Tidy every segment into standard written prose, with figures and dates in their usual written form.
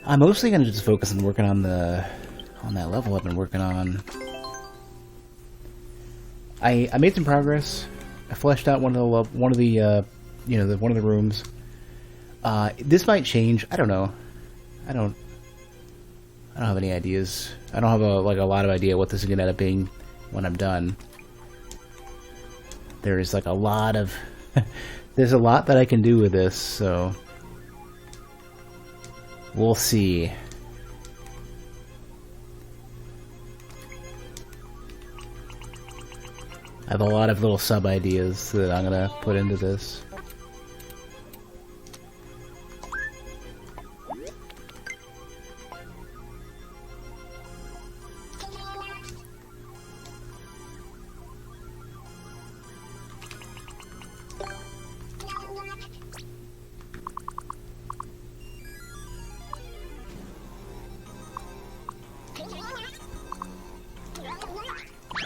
I'm mostly going to just focus on working on that level I've been working on. I made some progress. I fleshed out one of the rooms. This might change. I don't know. I don't have any ideas. I don't have a lot of idea what this is going to end up being when I'm done. There's like a lot of there's a lot that I can do with this, so we'll see. I have a lot of little sub ideas that I'm gonna put into this.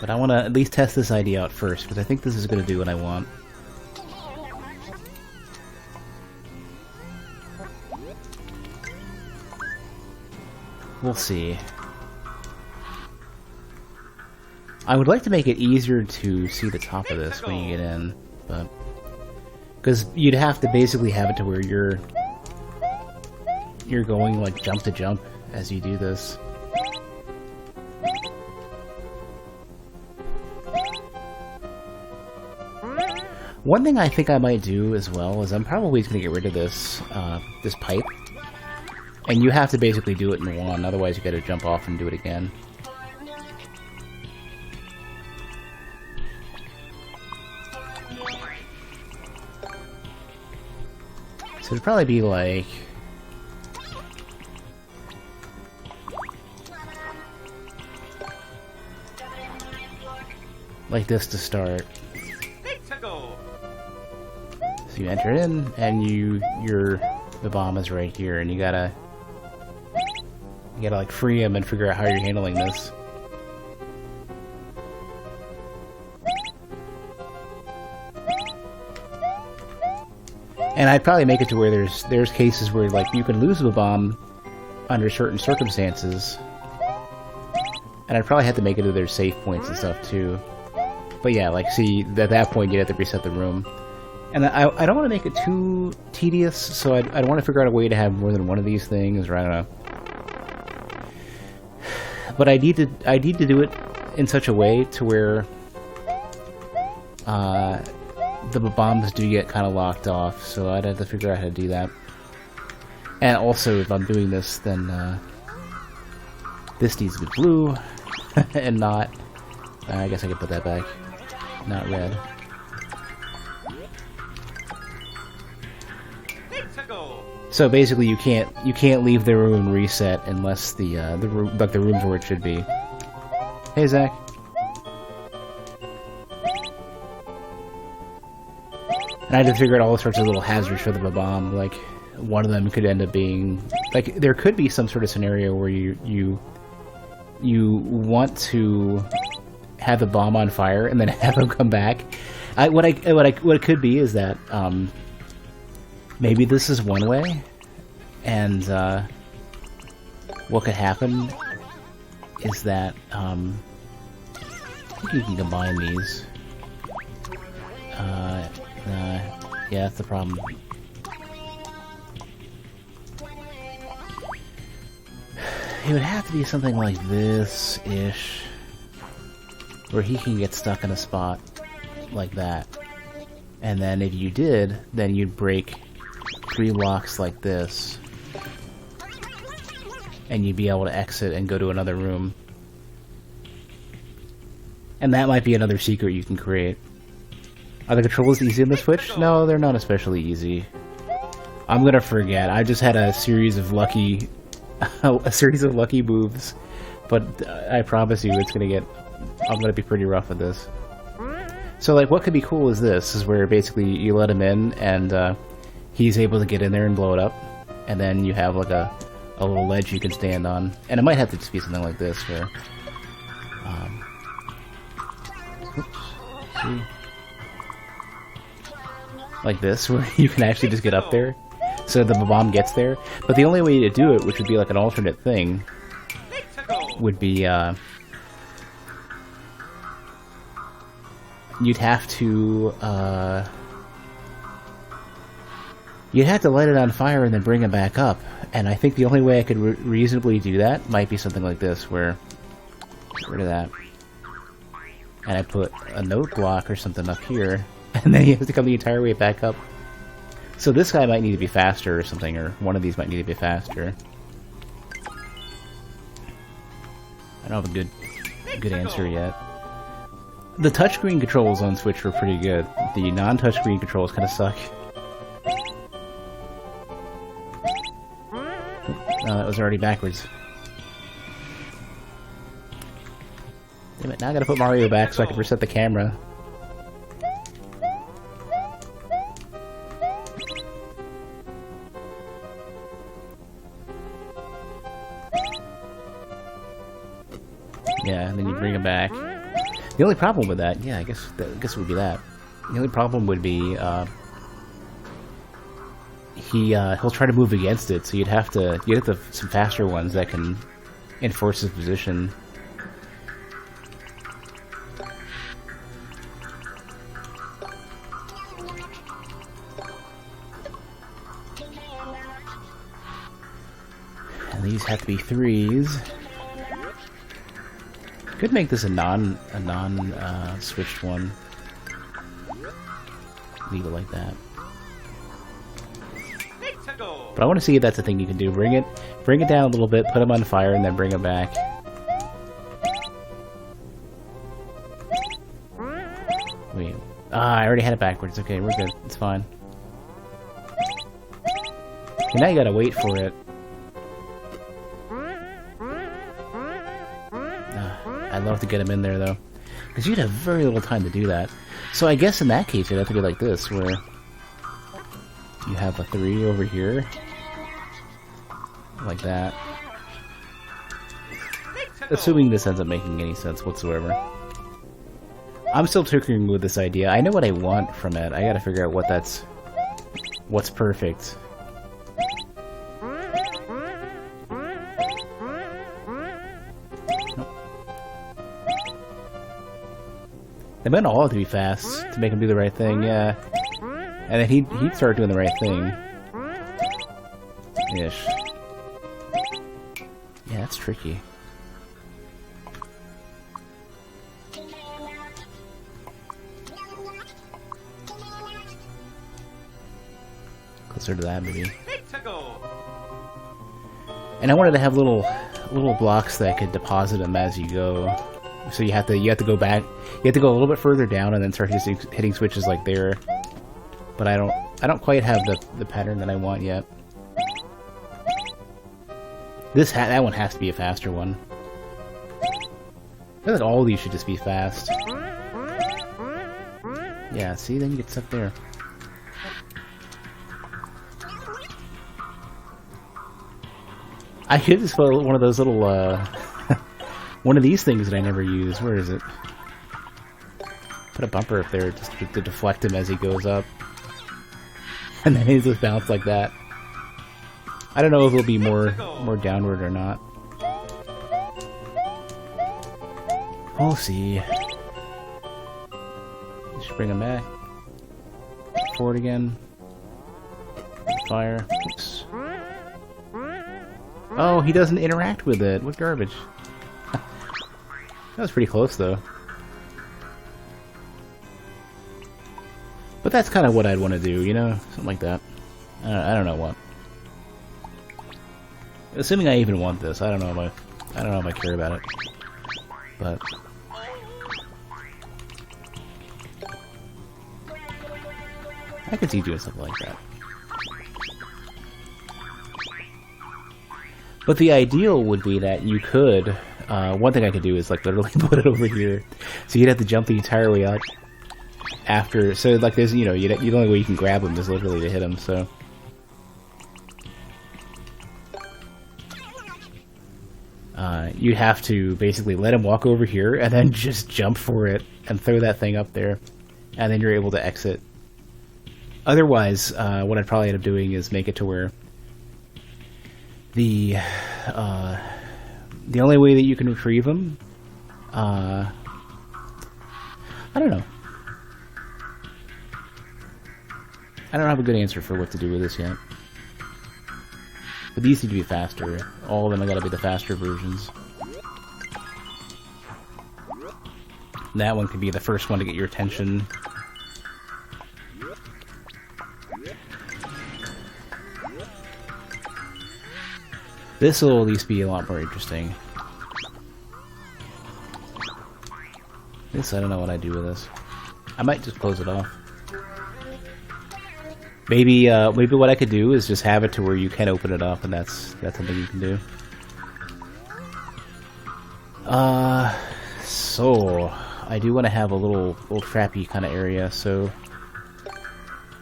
But I want to at least test this idea out first, because I think this is going to do what I want. We'll see. I would like to make it easier to see the top of this when you get in, but... because you'd have to basically have it to where you're going like jump to jump as you do this. One thing I think I might do as well is I'm probably going to get rid of this this pipe, and you have to basically do it in one, otherwise you got to jump off and do it again. So it'd probably be like this to start. So you enter in, and the bomb is right here, and you gotta like free him and figure out how you're handling this. And I'd probably make it to where there's cases where like you can lose the bomb under certain circumstances, and I'd probably have to make it to their safe points and stuff too. But yeah, like see, at that point you'd have to reset the room. And I don't want to make it too tedious, so I'd want to figure out a way to have more than one of these things, or I don't know. But I need to do it in such a way to where the bombs do get kind of locked off, so I'd have to figure out how to do that. And also, if I'm doing this, then this needs to be blue, and not... I guess I could put that back. Not red. So basically, you can't leave the room and reset unless the room's where it should be. Hey, Zach. And I had to figure out all sorts of little hazards for the bomb. Like, one of them could end up being like there could be some sort of scenario where you want to have the bomb on fire and then have him come back. What it could be is that maybe this is one way, and what could happen is that I think you can combine these. Yeah, that's the problem. It would have to be something like this-ish, where he can get stuck in a spot like that. And then if you did, then you'd break 3 blocks like this, and you'd be able to exit and go to another room. And that might be another secret you can create. Are the controls easy on the Switch? No, they're not especially easy. I'm gonna forget. I just had a series of lucky moves, but I promise you I'm gonna be pretty rough with this. So like what could be cool is this, is where basically you let him in and he's able to get in there and blow it up, and then you have like a little ledge you can stand on. And it might have to just be something like this where see? Like this, where you can actually just get up there. so the bomb gets there. But the only way to do it, which would be like an alternate thing, would be you'd have to light it on fire and then bring it back up. And I think the only way I could reasonably do that might be something like this, where get rid of that, and I put a note block or something up here, and then he has to come the entire way back up. So this guy might need to be faster or something, or one of these might need to be faster. I don't have a good answer yet. The touchscreen controls on Switch were pretty good. The non-touchscreen controls kind of suck. Oh, that was already backwards. Damn it, now I gotta put Mario back so I can reset the camera. Yeah, and then you bring him back. The only problem with that, yeah, I guess it would be that. The only problem would be, he'll try to move against it, so you'd have to get some faster ones that can enforce his position. And these have to be 3s. Could make this a non switched one. Leave it like that. But I want to see if that's a thing you can do. Bring it down a little bit, put them on fire, and then bring them back. Wait. I already had it backwards. Okay, we're good. It's fine. Okay, now you gotta wait for it. I'd love to get him in there, though. Because you'd have very little time to do that. So I guess in that case, you'd have to go like this, where you have a 3 over here. Like that. Assuming this ends up making any sense whatsoever. I'm still tinkering with this idea. I know what I want from it. I gotta figure out what's perfect. They might all have to be fast to make him do the right thing, yeah. And then he'd start doing the right thing. Ish. Yeah, that's tricky. Closer to that, maybe. And I wanted to have little blocks that could deposit them as you go. So you have to go back. You have to go a little bit further down and then start hitting switches like there. But I don't quite have the pattern that I want yet. That one has to be a faster one. I feel like all of these should just be fast. Yeah, see, then you get stuck there. I could just put one of those little one of these things that I never use. Where is it? Put a bumper up there just to deflect him as he goes up. And then he's just bounced like that. I don't know if it'll be more downward or not. We'll see. Just bring him back. Forward again. Fire. Oops. Oh, he doesn't interact with it. What garbage. That was pretty close, though. But that's kind of what I'd want to do, you know? Something like that. I don't know what. Assuming I even want this, I don't know if I care about it. But I could see doing something like that. But the ideal would be that you could. One thing I could do is like literally put it over here, so you'd have to jump the entire way up. After, so like there's, you know, the only way you can grab them is literally to hit them. So you'd have to basically let him walk over here and then just jump for it and throw that thing up there, and then you're able to exit Otherwise, what I'd probably end up doing is make it to where the only way that you can retrieve them, I don't know. I don't have a good answer for what to do with this yet. But these need to be faster. All of them have got to be the faster versions. That one could be the first one to get your attention. This will at least be a lot more interesting. This, I don't know what I do with this. I might just close it off. Maybe what I could do is just have it to where you can open it up, and that's something you can do. So I do want to have a little trappy kind of area. So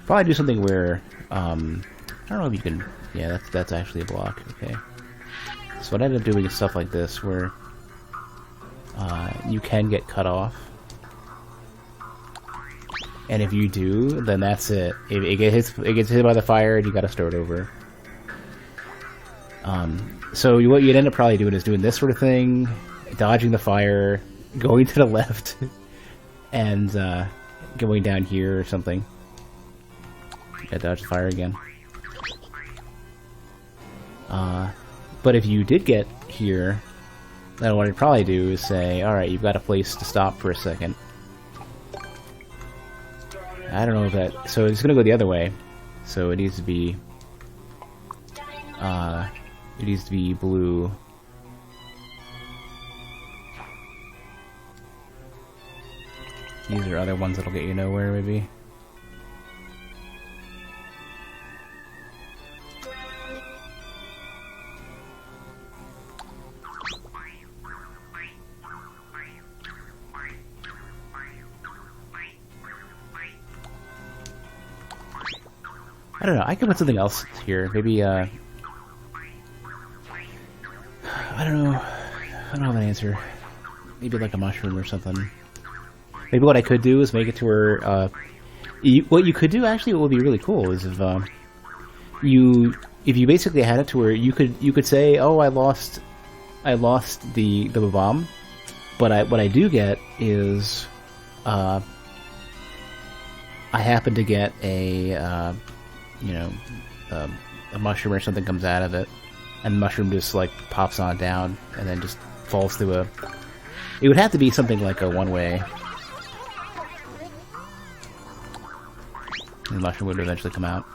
probably do something where I don't know if you can. Yeah, that's actually a block. Okay. So what I ended up doing is stuff like this, where you can get cut off. And if you do, then that's it. It gets hit by the fire, and you gotta start over. So what you'd end up probably doing is doing this sort of thing, dodging the fire, going to the left, and going down here or something. Yeah, dodge the fire again. But if you did get here, then what I'd probably do is say, alright, you've got a place to stop for a second. I don't know if that... So it's going to go the other way. So it needs to be... blue. These are other ones that'll get you nowhere, maybe. I don't know, I could put something else here. Maybe, I don't know. I don't have an answer. Maybe like a mushroom or something. Maybe what I could do is make it to where, what you could do, actually, what would be really cool is if you basically had it to where you could say, oh, I lost the bomb, but what I do get is, I happen to get a mushroom or something comes out of it, and the mushroom just like pops on down and then just falls through a... It would have to be something like a one-way. And the mushroom would eventually come out.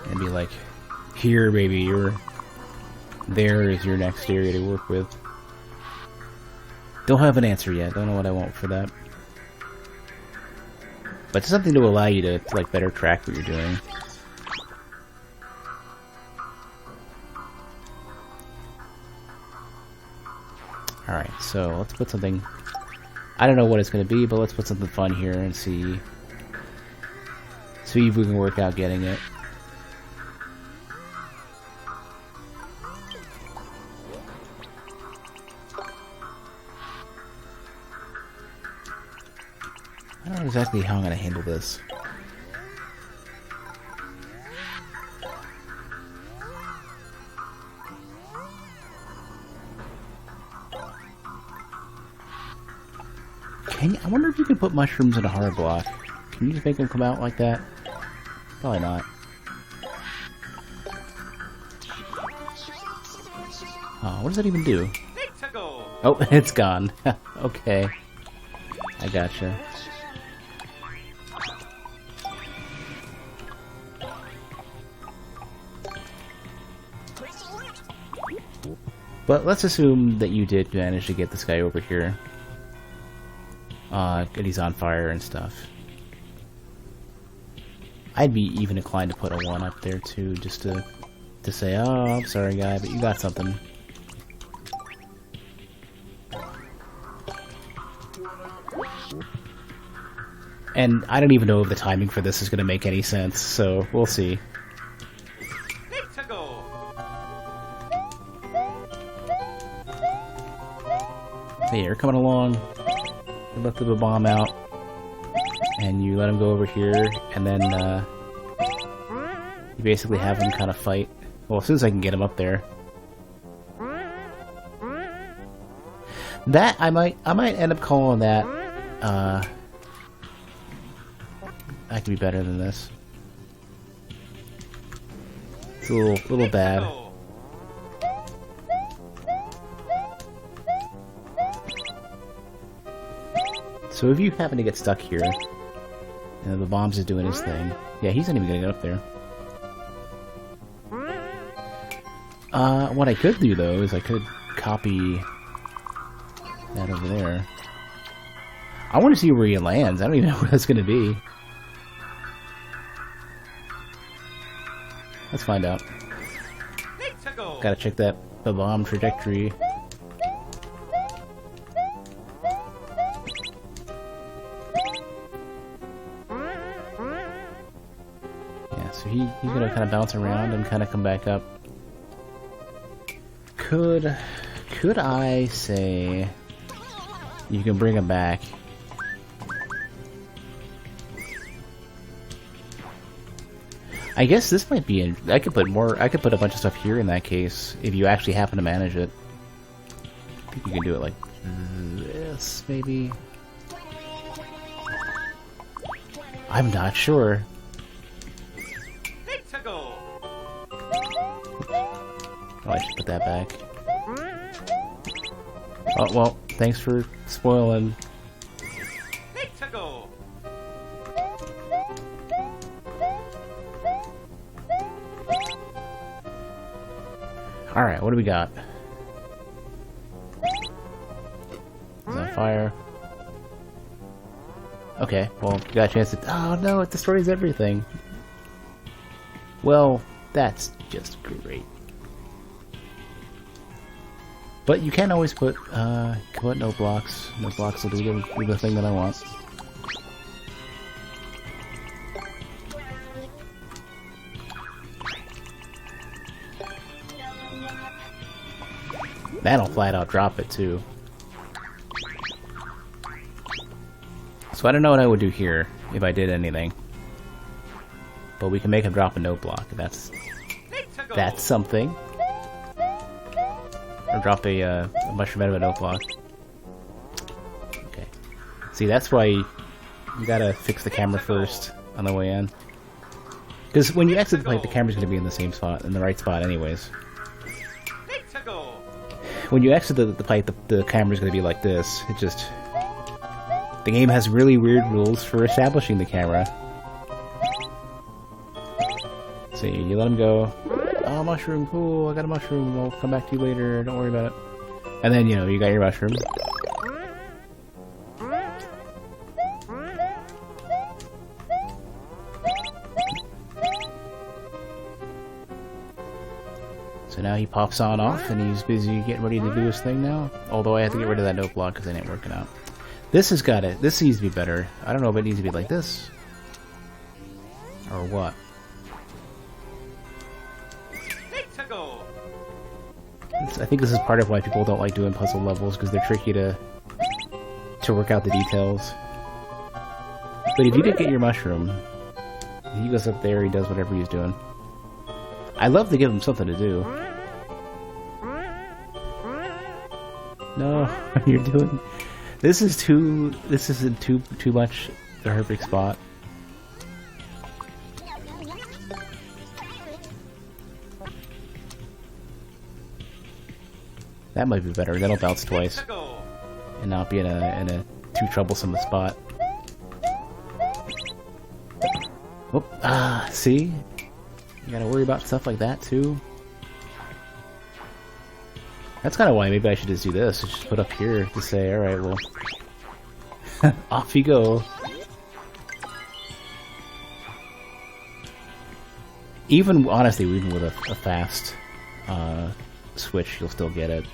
And be like, here baby, there is your next area to work with. Don't have an answer yet. Don't know what I want for that. But it's something to allow you to like better track what you're doing. Alright, so let's put something... I don't know what it's going to be, but let's put something fun here and see if we can work out getting it. I don't know exactly how I'm going to handle this. I wonder if you can put mushrooms in a hard block. Can you just make them come out like that? Probably not. Oh, what does that even do? Oh, it's gone. Okay. I gotcha. But let's assume that you did manage to get this guy over here. And he's on fire and stuff. I'd be even inclined to put a 1 up there too, just to say, oh, I'm sorry guy, but you got something. And I don't even know if the timing for this is going to make any sense, so we'll see. Hey, you're coming along. You let the bomb out. And you let him go over here, and then, you basically have him kind of fight. Well, as soon as I can get him up there. That, I might end up calling that, that could be better than this. It's a little bad. So if you happen to get stuck here, and the bomb's just doing his thing. Yeah, he's not even gonna get up there. What I could do though is I could copy that over there. I want to see where he lands. I don't even know where that's gonna be. Let's find out. Gotta check the bomb trajectory. Yeah, so he's gonna kind of bounce around and kind of come back up. Could I say you can bring him back? I guess this might be. I could put a bunch of stuff here in that case if you actually happen to manage it. I think you can do it like this, maybe. I'm not sure. Oh, I should put that back. Oh well, thanks for spoiling. Alright, what do we got? Is that fire? Okay, well, you got a chance to... Oh no, it destroys everything! Well, that's just great. But you can always put no blocks. No blocks will do the thing that I want. That'll flat out drop it too. So I don't know what I would do here if I did anything. But we can make him drop a no block. That's something. Or drop a mushroom out of a no block. Okay. See, that's why you gotta fix the camera first on the way in. Because when you exit the pipe, the camera's gonna be in the same spot, in the right spot anyways. When you exit the pipe, the camera's gonna be like this. It just... The game has really weird rules for establishing the camera. See, you let him go. Oh, mushroom, cool, I got a mushroom, I'll come back to you later, don't worry about it. And then, you know, you got your mushroom. So now he pops on off, and he's busy getting ready to do his thing now. Although I have to get rid of that no block because it ain't working out. This has got it. This needs to be better. I don't know if it needs to be like this. Or what. I think this is part of why people don't like doing puzzle levels, because they're tricky to work out the details. But if you did get your mushroom, he goes up there, he does whatever he's doing. I love to give him something to do. No, you're doing... This isn't too much the perfect spot. That might be better. That'll bounce twice, and not be in a too troublesome a spot. Whoop! Ah, see, you gotta worry about stuff like that too. That's kind of why maybe I should just do this. Just put up here to say, all right, well, off you go. Even honestly, even with a fast switch, you'll still get it.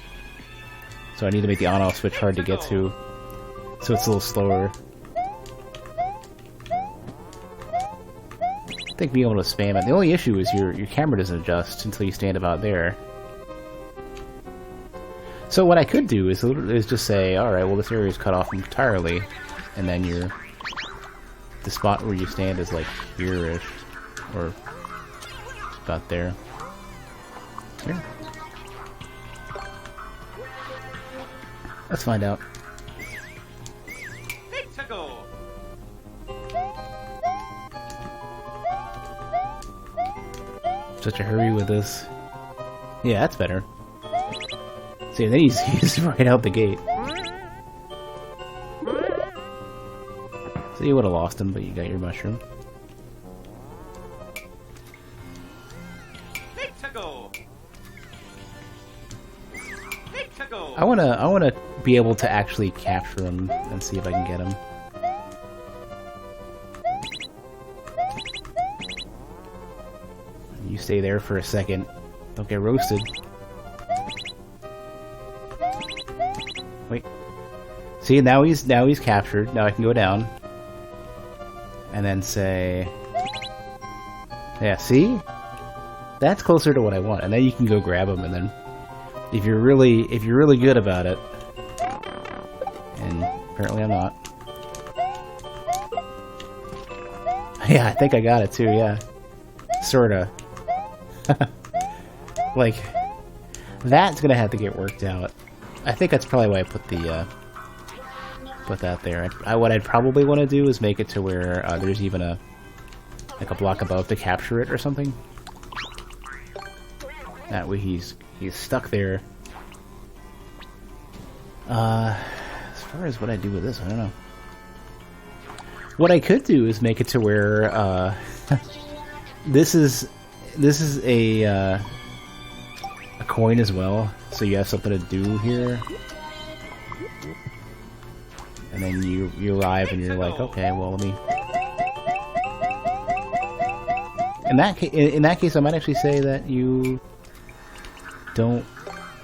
So I need to make the on-off switch hard to get to, so it's a little slower. I think being able to spam it. The only issue is your camera doesn't adjust until you stand about there. So what I could do is just say, all right, well this area is cut off entirely, and then the spot where you stand is like here-ish, or about there. Here. Let's find out. Such a hurry with this. Yeah, that's better. See, then he's right out the gate. So you would have lost him, but you got your mushroom. I wanna be able to actually capture him and see if I can get him. You stay there for a second. Don't get roasted. Wait. See, now he's captured. Now I can go down. And then say... Yeah, see? That's closer to what I want. And then you can go grab him, and then if you're really good about it, and apparently I'm not. Yeah, I think I got it too, yeah. Sorta. Like, that's gonna have to get worked out. I think that's probably why I put the put that there. What I'd probably want to do is make it to where there's even a block above to capture it or something. That way he's stuck there. As far as what I do with this, I don't know. What I could do is make it to where this is a coin as well, so you have something to do here. And then you arrive and you're like, okay, well let me. In that case, I might actually say that you don't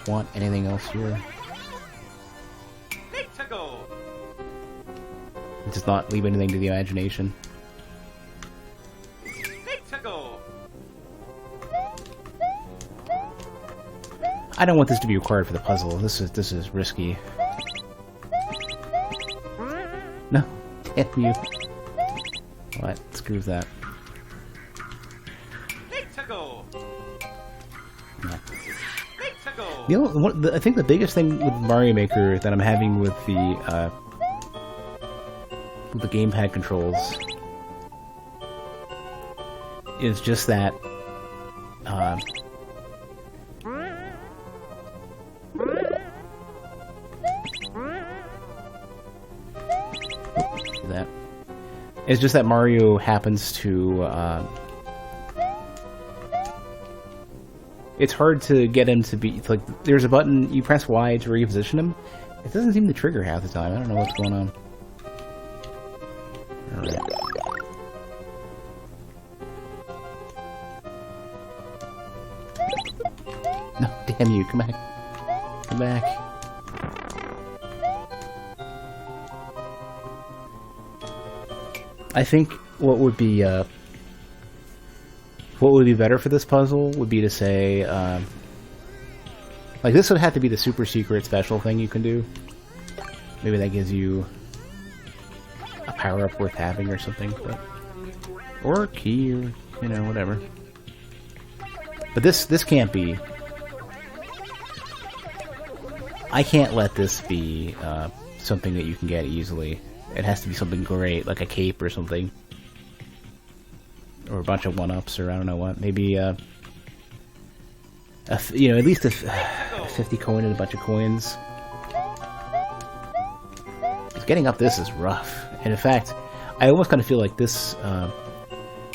want anything else here. Just not leave anything to the imagination. I don't want this to be required for the puzzle. This is risky. No, damn you. What? Screw that. No. I think the biggest thing with Mario Maker that I'm having with the gamepad controls is just that it's just that Mario happens to it's hard to get him to be like there's a button you press Y to reposition him. It doesn't seem to trigger half the time. I don't know what's going on. Alright. No, damn you, come back. Come back. I think what would be better for this puzzle would be to say, like this would have to be the super secret special thing you can do. Maybe that gives you a power-up worth having or something, or a key, or you know, whatever. But this can't be. I can't let this be something that you can get easily. It has to be something great, like a cape or something. Or a bunch of one-ups, or I don't know what. Maybe, you know, at least a 50 coin and a bunch of coins. Because getting up this is rough. And in fact, I almost kind of feel like this,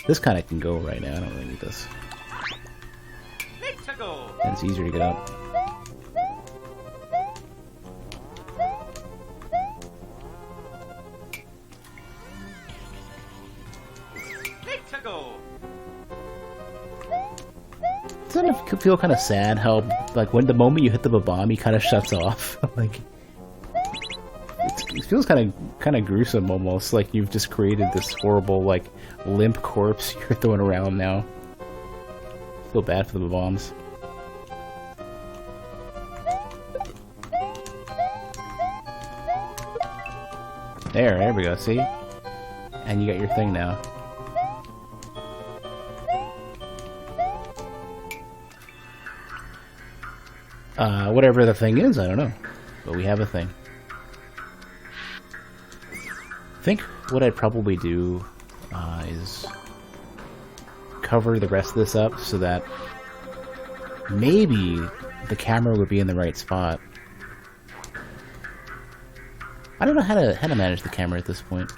this kind of can go right now. I don't really need this. And it's easier to get up. Doesn't it feel kind of sad how, like, when the moment you hit the bomb, he kind of shuts off? Like, it feels kind of gruesome almost. Like you've just created this horrible, like, limp corpse you're throwing around now. I feel bad for the bombs. There we go, see? And you got your thing now. Whatever the thing is, I don't know. But we have a thing. I think what I'd probably do is cover the rest of this up so that maybe the camera would be in the right spot. I don't know how to manage the camera at this point.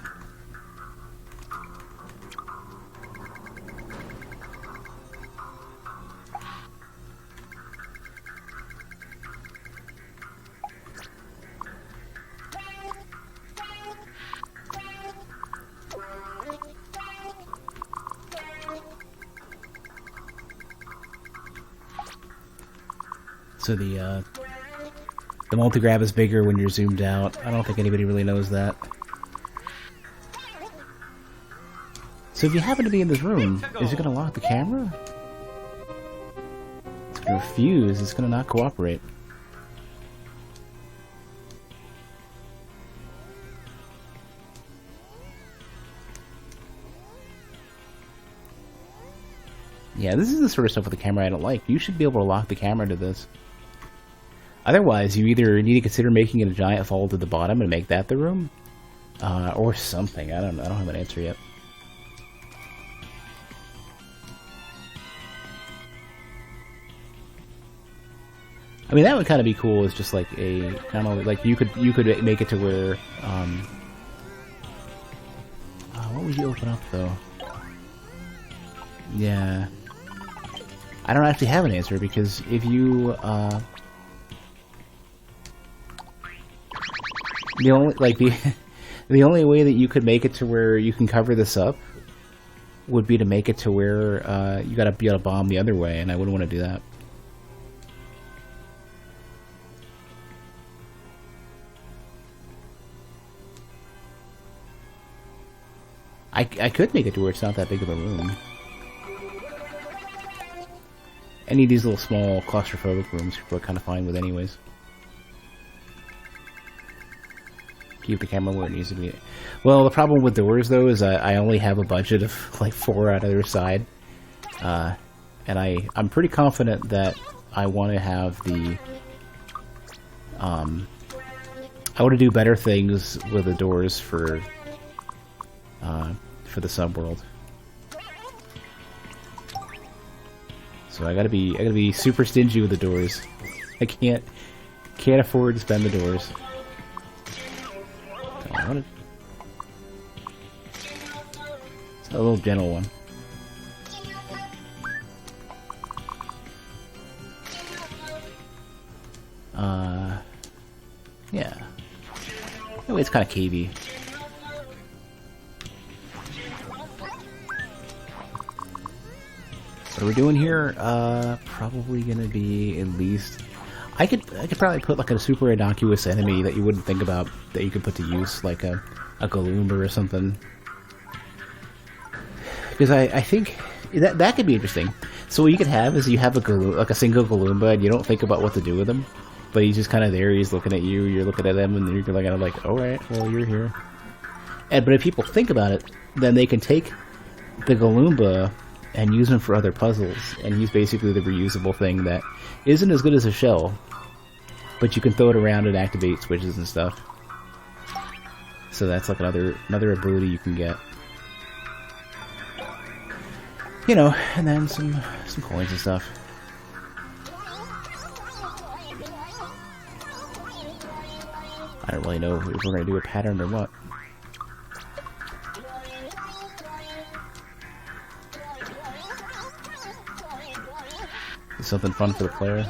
So the multi-grab is bigger when you're zoomed out. I don't think anybody really knows that. So if you happen to be in this room, is it going to lock the camera? It's going to refuse. It's going to not cooperate. Yeah, this is the sort of stuff with the camera I don't like. You should be able to lock the camera to this. Otherwise, you either need to consider making it a giant fold to the bottom and make that the room, or something. I don't know. I don't have an answer yet. I mean, that would kind of be cool. It's just like a kind of like you could make it to where. What would you open up though? Yeah, I don't actually have an answer because if you the only way that you could make it to where you can cover this up would be to make it to where you gotta be able to bomb the other way, and I wouldn't want to do that. I could make it to where it's not that big of a room. Any of these little small claustrophobic rooms people are kind of fine with anyways. Keep the camera where it needs to be. Well, the problem with doors, though, is I only have a budget of like 4 on either side. And I'm pretty confident that I want to have the... I want to do better things with the doors for the subworld. So I gotta be super stingy with the doors. I can't afford to spend the doors. It's a little gentle one. Yeah. Anyway, it's kind of cavey. What are we doing here? Probably gonna be at least... I could probably put like a super innocuous enemy that you wouldn't think about that you could put to use, like a Galoomba or something. Because I think that could be interesting. So what you could have is you have like a single Galoomba and you don't think about what to do with him, but he's just kind of there. He's looking at you. You're looking at him, and you're kind of like, all right, well you're here. But if people think about it, then they can take the Galoomba and use him for other puzzles, and he's basically the reusable thing that isn't as good as a shell, but you can throw it around and activate switches and stuff. So that's like another ability you can get. You know, and then some coins and stuff. I don't really know if we're going to do a pattern or what. Something fun for the player.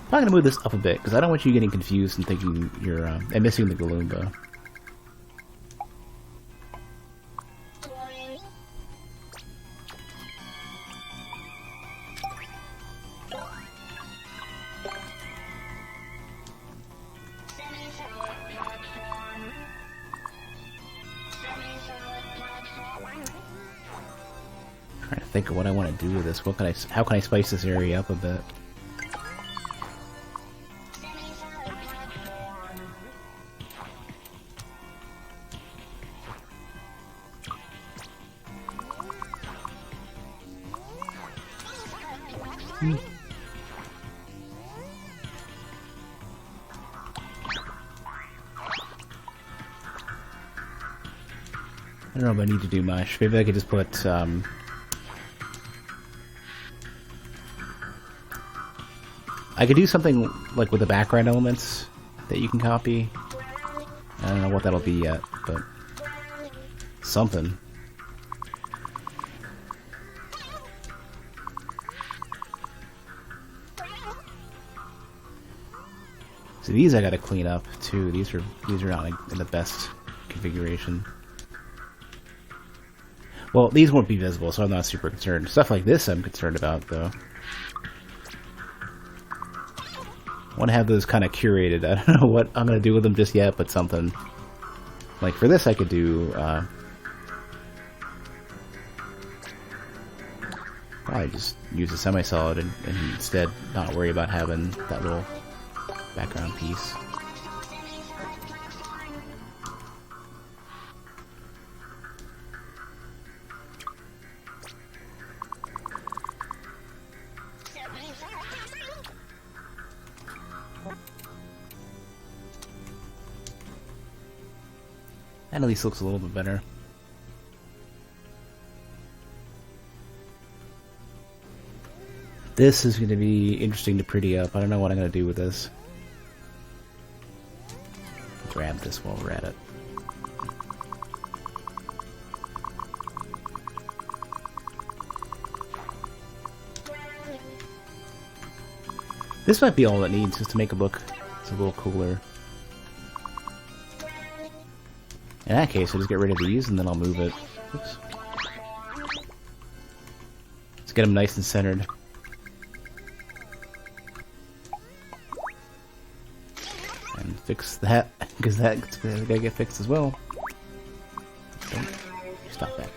I'm going to move this up a bit because I don't want you getting confused and thinking you're and missing the Galoomba. Trying to think of what I want to do with this. How can I spice this area up a bit? I don't know if I need to do much. Maybe I could just put, I could do something like with the background elements that you can copy. I don't know what that'll be yet, but something. So these I gotta clean up too. These are not in the best configuration. Well, these won't be visible, so I'm not super concerned. Stuff like this I'm concerned about, though. I want to have those kind of curated. I don't know what I'm going to do with them just yet, but something. Like, for this I could do, probably just use a semi-solid and instead not worry about having that little background piece. That at least looks a little bit better. This is going to be interesting to pretty up. I don't know what I'm going to do with this. Grab this while we're at it. This might be all it needs, just to make it look a little cooler. In that case, I'll just get rid of these, and then I'll move it. Oops. Let's get them nice and centered. And fix that, because that's gotta get fixed as well. Don't stop that.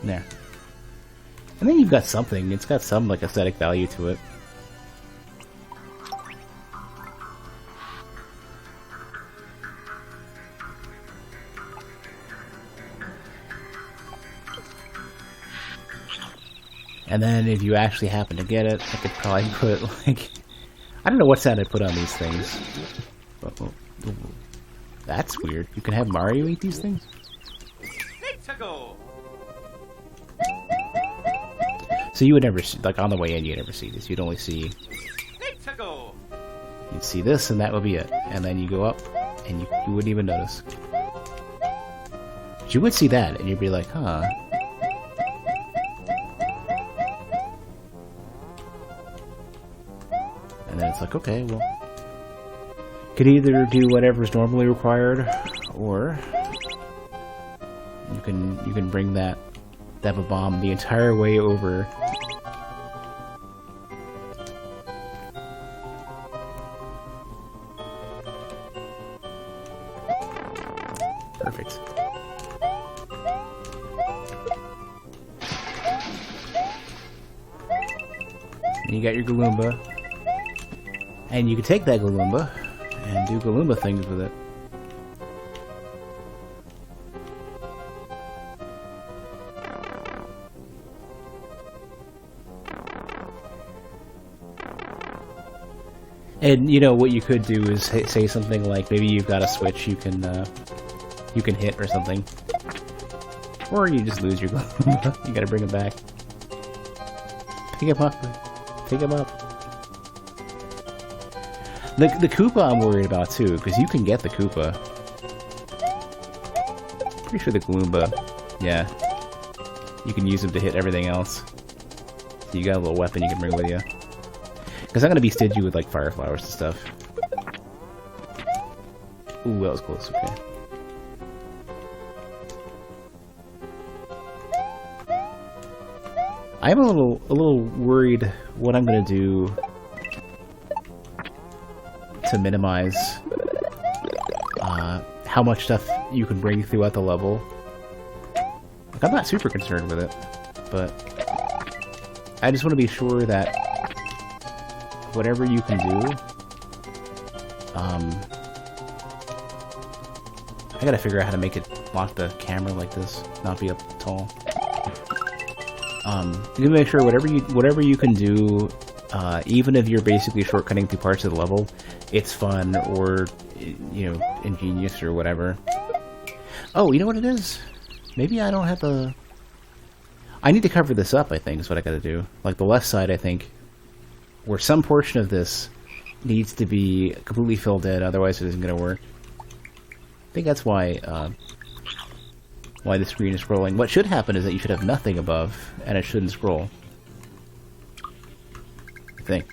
There. And then you've got something. It's got some, like, aesthetic value to it. And then if you actually happen to get it, I could probably put, like... I don't know what sound I put on these things. That's weird. You can have Mario eat these things? So you would never see, like, on the way in, you'd never see this. You'd only see... You'd see this, and that would be it. And then you go up, and you wouldn't even notice. But you would see that, and you'd be like, huh... And then it's like, okay, well, could either do whatever's normally required, or you can bring that bomb the entire way over. Perfect. And you got your Galumba. And you can take that Galumba and do Galumba things with it. And you know what you could do is say something like, maybe you've got a switch you can hit or something, or you just lose your Galumba. You got to bring him back. Pick him up. Pick him up. The Koopa I'm worried about too, because you can get the Koopa. Pretty sure the Galumba, yeah. You can use him to hit everything else. So you got a little weapon you can bring with you. Because I'm going to be stingy with, like, fire flowers and stuff. Ooh, that was close, okay. I'm a little worried what I'm going to do to minimize how much stuff you can bring throughout the level. Like, I'm not super concerned with it, but I just want to be sure that whatever you can do, I gotta figure out how to make it lock the camera like this, not be up tall. You can make sure whatever you can do, even if you're basically shortcutting through parts of the level, it's fun or, you know, ingenious or whatever. Oh, you know what it is? Maybe I don't have a... I need to cover this up, I think, is what I gotta do. Like, the left side, I think, where some portion of this needs to be completely filled in, otherwise it isn't gonna work. I think that's why the screen is scrolling. What should happen is that you should have nothing above, and it shouldn't scroll. I think.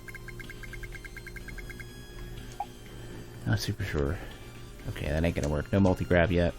Not super sure. Okay, that ain't gonna work. No multi-grab yet.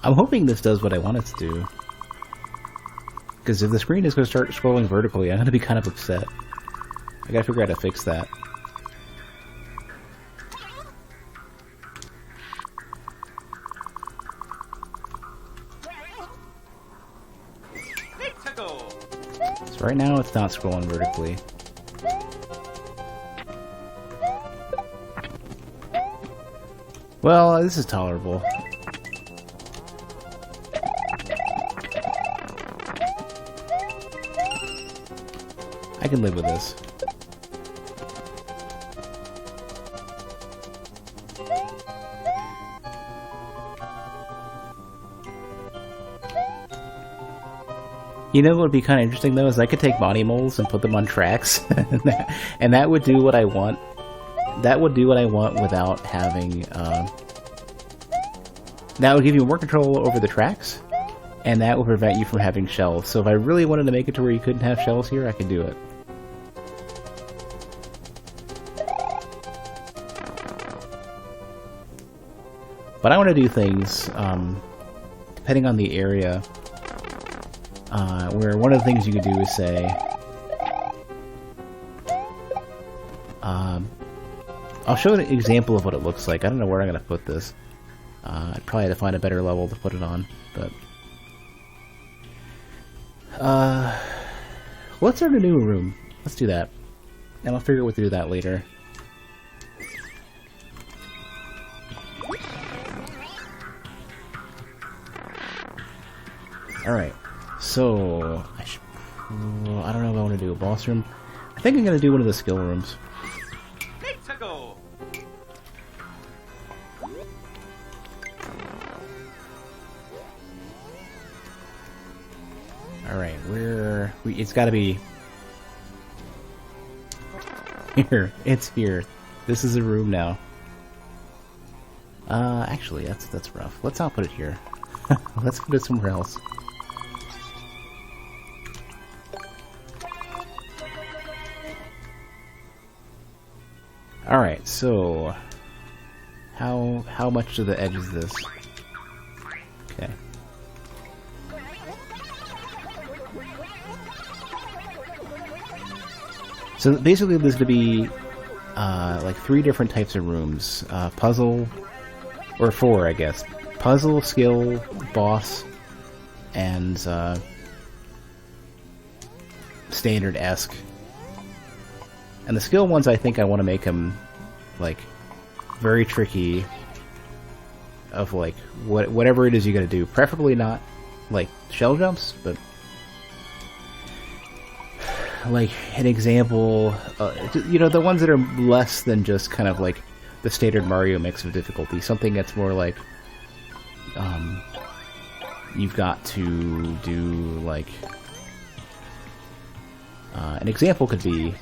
I'm hoping this does what I want it to do. Because if the screen is going to start scrolling vertically, I'm going to be kind of upset. I gotta figure out how to fix that. So right now it's not scrolling vertically. Well, this is tolerable. I can live with this. You know what would be kind of interesting though is I could take body molds and put them on tracks, and that would do what I want. That would do what I want without having. That would give you more control over the tracks, and that would prevent you from having shells. So if I really wanted to make it to where you couldn't have shells here, I could do it. But I want to do things, depending on the area, where one of the things you could do is say, I'll show an example of what it looks like. I don't know where I'm going to put this. I'd probably have to find a better level to put it on, but... let's start a new room. Let's do that. And I'll figure out what to do with that later. Alright, so... I don't know if I want to do a boss room. I think I'm going to do one of the skill rooms. Alright, it's gotta be... Here, it's here. This is a room now. Actually, that's rough. Let's not put it here. Let's put it somewhere else. Alright, so... How much to the edge is this? Okay. So basically there's going to be like 3 different types of rooms. Puzzle, or 4 I guess. Puzzle, skill, boss, and standard-esque. And the skill ones I think I want to make them like very tricky of like whatever it is you got to do. Preferably not like shell jumps, but like an example, you know, the ones that are less than just kind of like the standard Mario mix of difficulty. Something that's more like, you've got to do like, an example could be,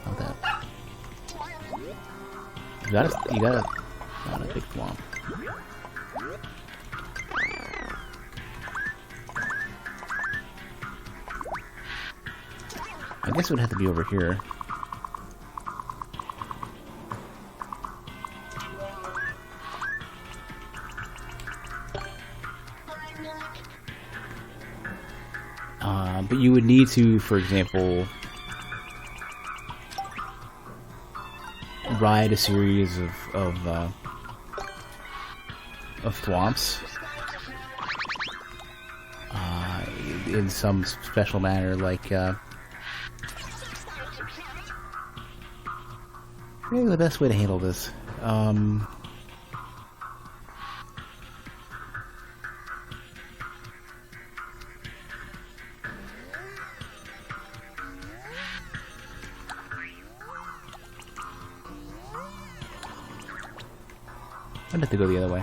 how that? You got a big flop. I guess it would have to be over here. But you would need to, for example, ride a series of thwomps in some special manner, like maybe the best way to handle this. I'd have to go the other way.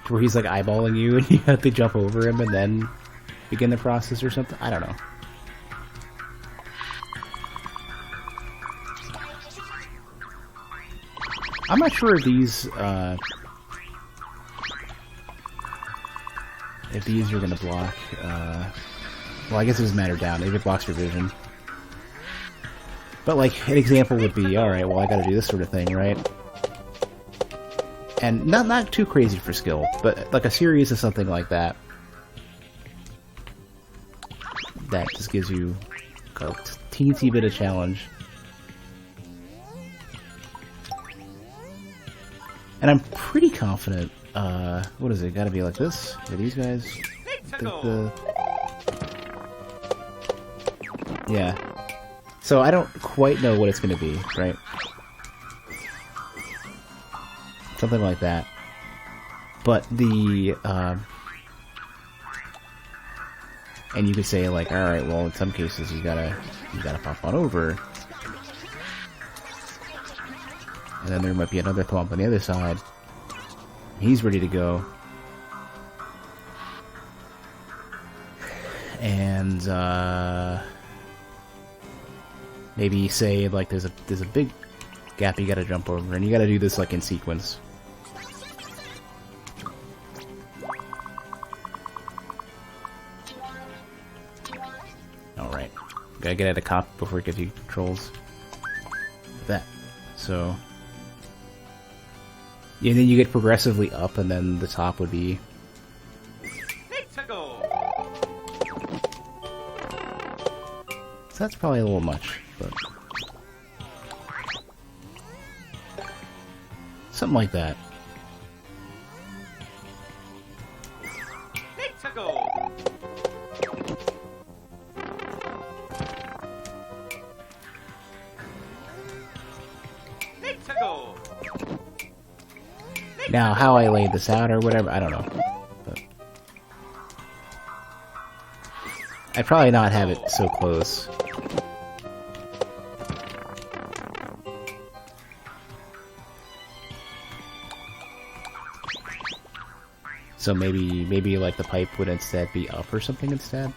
Where he's like eyeballing you and you have to jump over him and then begin the process or something? I don't know. I'm not sure if these are going to block. Well, I guess it doesn't matter down. Maybe it blocks your vision. But like an example would be, alright, well I gotta do this sort of thing, right? And not too crazy for skill, but like a series of something like that. That just gives you a teensy bit of challenge. And I'm pretty confident, what is it, gotta be like this? Are these guys? Yeah. So I don't quite know what it's gonna be, right? Something like that. But the, and you could say like, alright, well in some cases you gotta pop on over. And then there might be another thwomp on the other side. He's ready to go. And, maybe say like there's a big gap you gotta jump over, and you gotta do this like in sequence. Alright. Gotta get at a cop before it gives you controls. That. So. Yeah, and then you get progressively up, and then the top would be. So that's probably a little much, but. Something like that. Now, how I laid this out or whatever, I don't know. But I'd probably not have it so close. So maybe like the pipe would instead be up or something instead?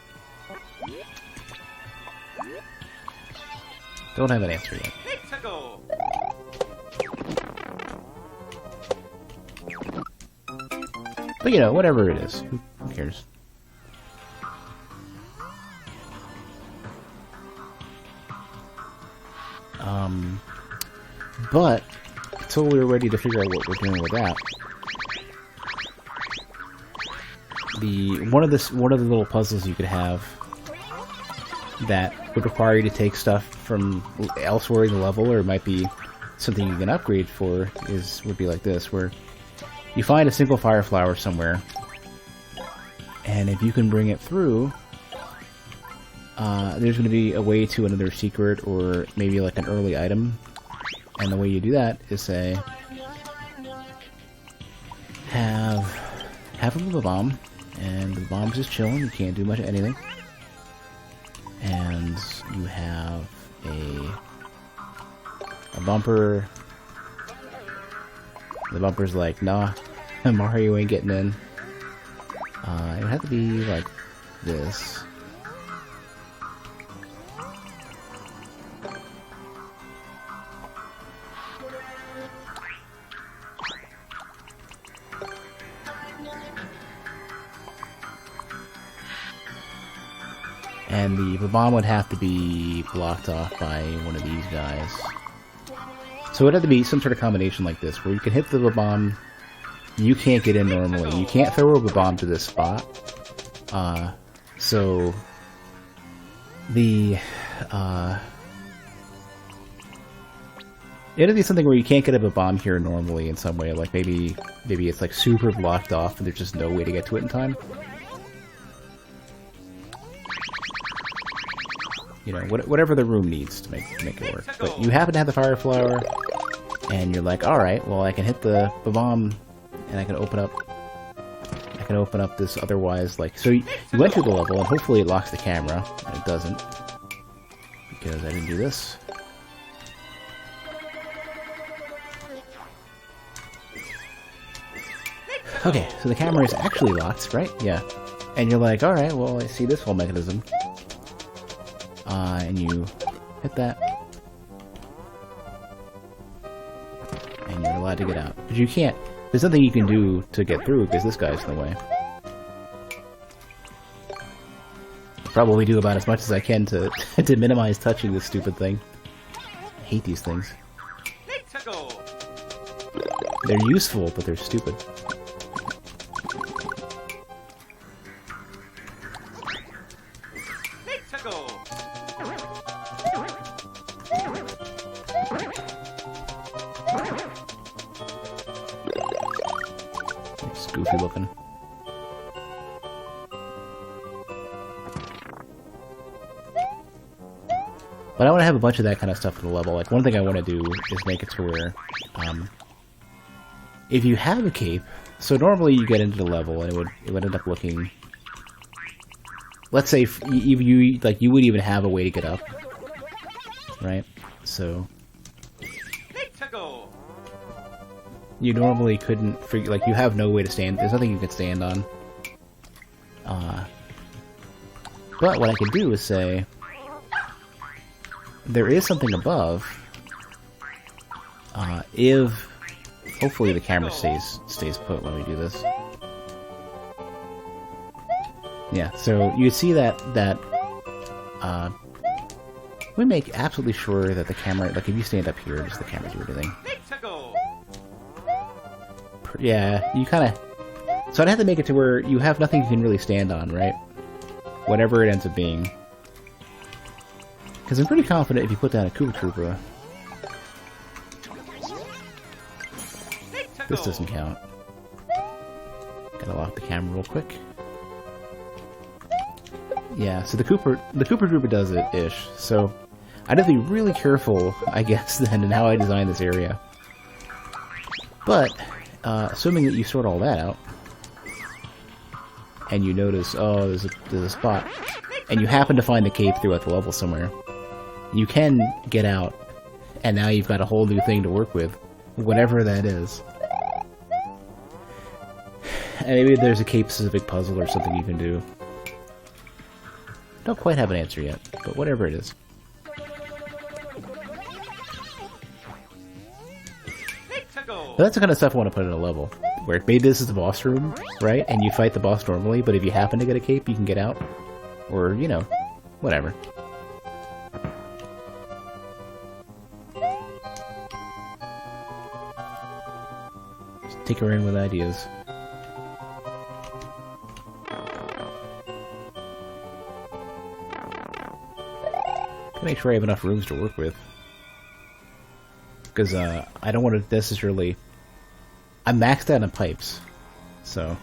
Don't have an answer yet. But you know, whatever it is, who cares? But until we're ready to figure out what we're doing with that, one of the little puzzles you could have that would require you to take stuff from elsewhere in the level, or it might be something you can upgrade for, would be like this, where you find a single fire flower somewhere, and if you can bring it through, there's going to be a way to another secret, or maybe like an early item. And the way you do that is say, have a little bomb, and the bomb's just chilling, you can't do much of anything. And you have a bumper. The bumper's like, nah, Mario ain't getting in. It would have to be like this. And the bomb would have to be blocked off by one of these guys. So it would have to be some sort of combination like this, where you can hit the bomb, you can't get in normally. You can't throw a bomb to this spot. So the it'd be something where you can't get a bomb here normally in some way, like maybe it's like super blocked off and there's just no way to get to it in time. You know, whatever the room needs to make it work. But you happen to have the fire flower, and you're like, all right, well I can hit the bomb, and I can open up this otherwise, like, so you went through the level, and hopefully it locks the camera, and it doesn't, because I didn't do this. Okay, so the camera is actually locked, right? Yeah. And you're like, alright, well I see this whole mechanism. And you hit that. And you're allowed to get out. But you can't. There's nothing you can do to get through because this guy's in the way. Probably do about as much as I can to to minimize touching this stupid thing. I hate these things. They're useful, but they're stupid. It's goofy looking. But I want to have a bunch of that kind of stuff in the level. Like, one thing I want to do is make it to where, if you have a cape, so normally you get into the level and it would end up looking, let's say you would even have a way to get up, right? So you normally couldn't figure, like, you have no way to stand. There's nothing you can stand on. But what I can do is say, there is something above. If hopefully the camera stays put when we do this. Yeah, so you see that we make absolutely sure that the camera, like, if you stand up here, does the camera do anything? Yeah, you kind of. So I'd have to make it to where you have nothing you can really stand on, right? Whatever it ends up being. Because I'm pretty confident if you put down a Koopa Troopa, this doesn't count. Gotta lock the camera real quick. Yeah, so the Koopa Troopa does it-ish. So I'd have to be really careful, I guess, then, in how I design this area. But assuming that you sort all that out, and you notice, oh, there's a spot, and you happen to find the cape throughout the level somewhere, you can get out, and now you've got a whole new thing to work with, whatever that is. And maybe there's a cape-specific puzzle or something you can do. Don't quite have an answer yet, but whatever it is. But that's the kind of stuff I want to put in a level, where maybe this is the boss room, right? And you fight the boss normally, but if you happen to get a cape, you can get out. Or, you know, whatever. Just tinker in with ideas. Make sure I have enough rooms to work with. Because I don't want to necessarily... I'm maxed out on pipes. So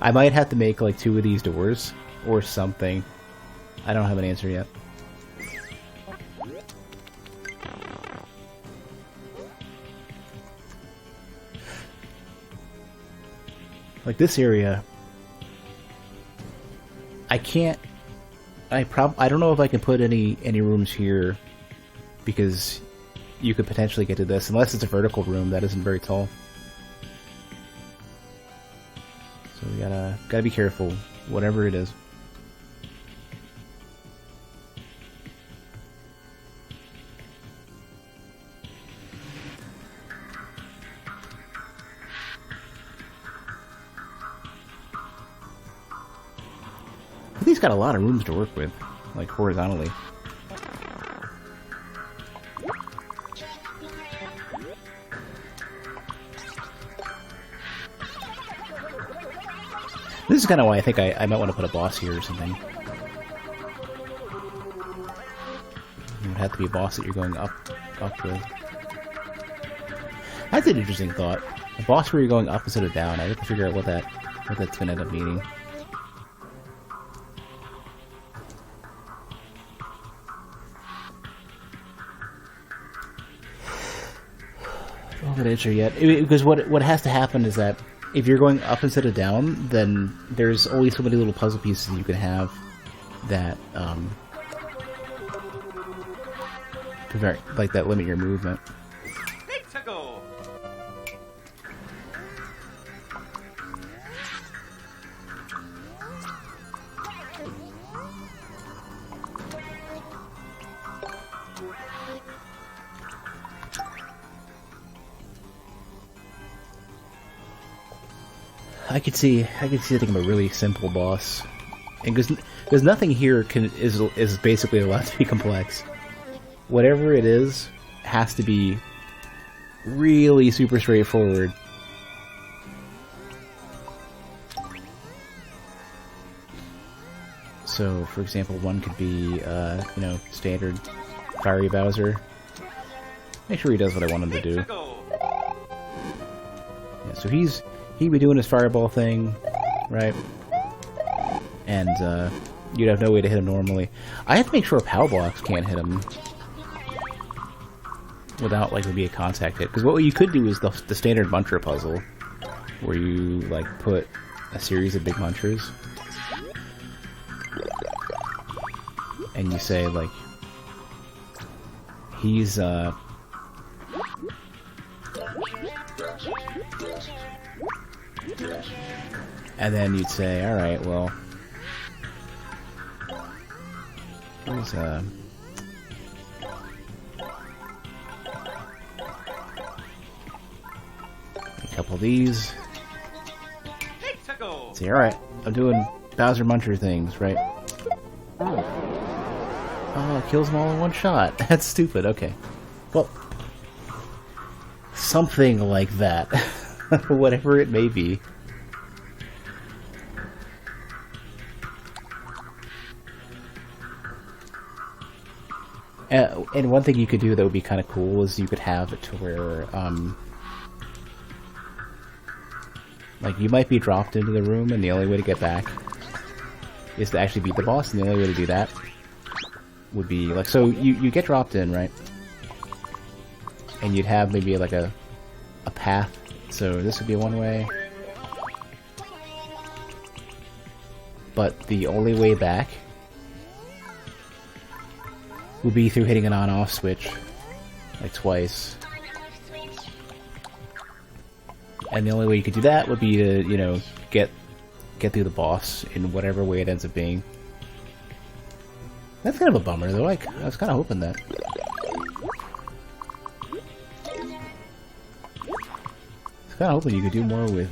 I might have to make like 2 of these doors or something. I don't have an answer yet. Like this area, I can't... I don't know if I can put any rooms here, because you could potentially get to this, unless it's a vertical room that isn't very tall. So we gotta be careful, whatever it is. But he's got a lot of rooms to work with. like horizontally. This is kind of why I think I might want to put a boss here or something. It would have to be a boss that you're going up with. That's an interesting thought. A boss where you're going up instead of down. I have to figure out what that's going to end up meaning. I don't have an answer yet. Because what has to happen is that if you're going up instead of down, then there's always so many little puzzle pieces you can have that that limit your movement. I could see thinking of a really simple boss, and because nothing here is basically allowed to be complex. Whatever it is has to be really super straightforward. So, for example, one could be, standard Fiery Bowser. Make sure he does what I want him to do. Yeah, so he'd be doing his fireball thing, right? And you'd have no way to hit him normally. I have to make sure POW blocks can't hit him without like be a contact hit. Because what you could do is the standard muncher puzzle, where you like put a series of big munchers, and you say like he's and then you'd say, all right, well, here's a couple of these. Say, all right, I'm doing Bowser Muncher things, right? Oh, it kills them all in one shot. That's stupid. Okay, well, something like that, whatever it may be. And one thing you could do that would be kind of cool is you could have it to where, like, you might be dropped into the room, and the only way to get back is to actually beat the boss, and the only way to do that would be, like, so you get dropped in, right? And you'd have maybe, like, a path. So this would be one way. But the only way back would be through hitting an on-off switch, like twice. And the only way you could do that would be to, you know, get through the boss in whatever way it ends up being. That's kind of a bummer, though. I was kind of hoping that. I was kind of hoping you could do more with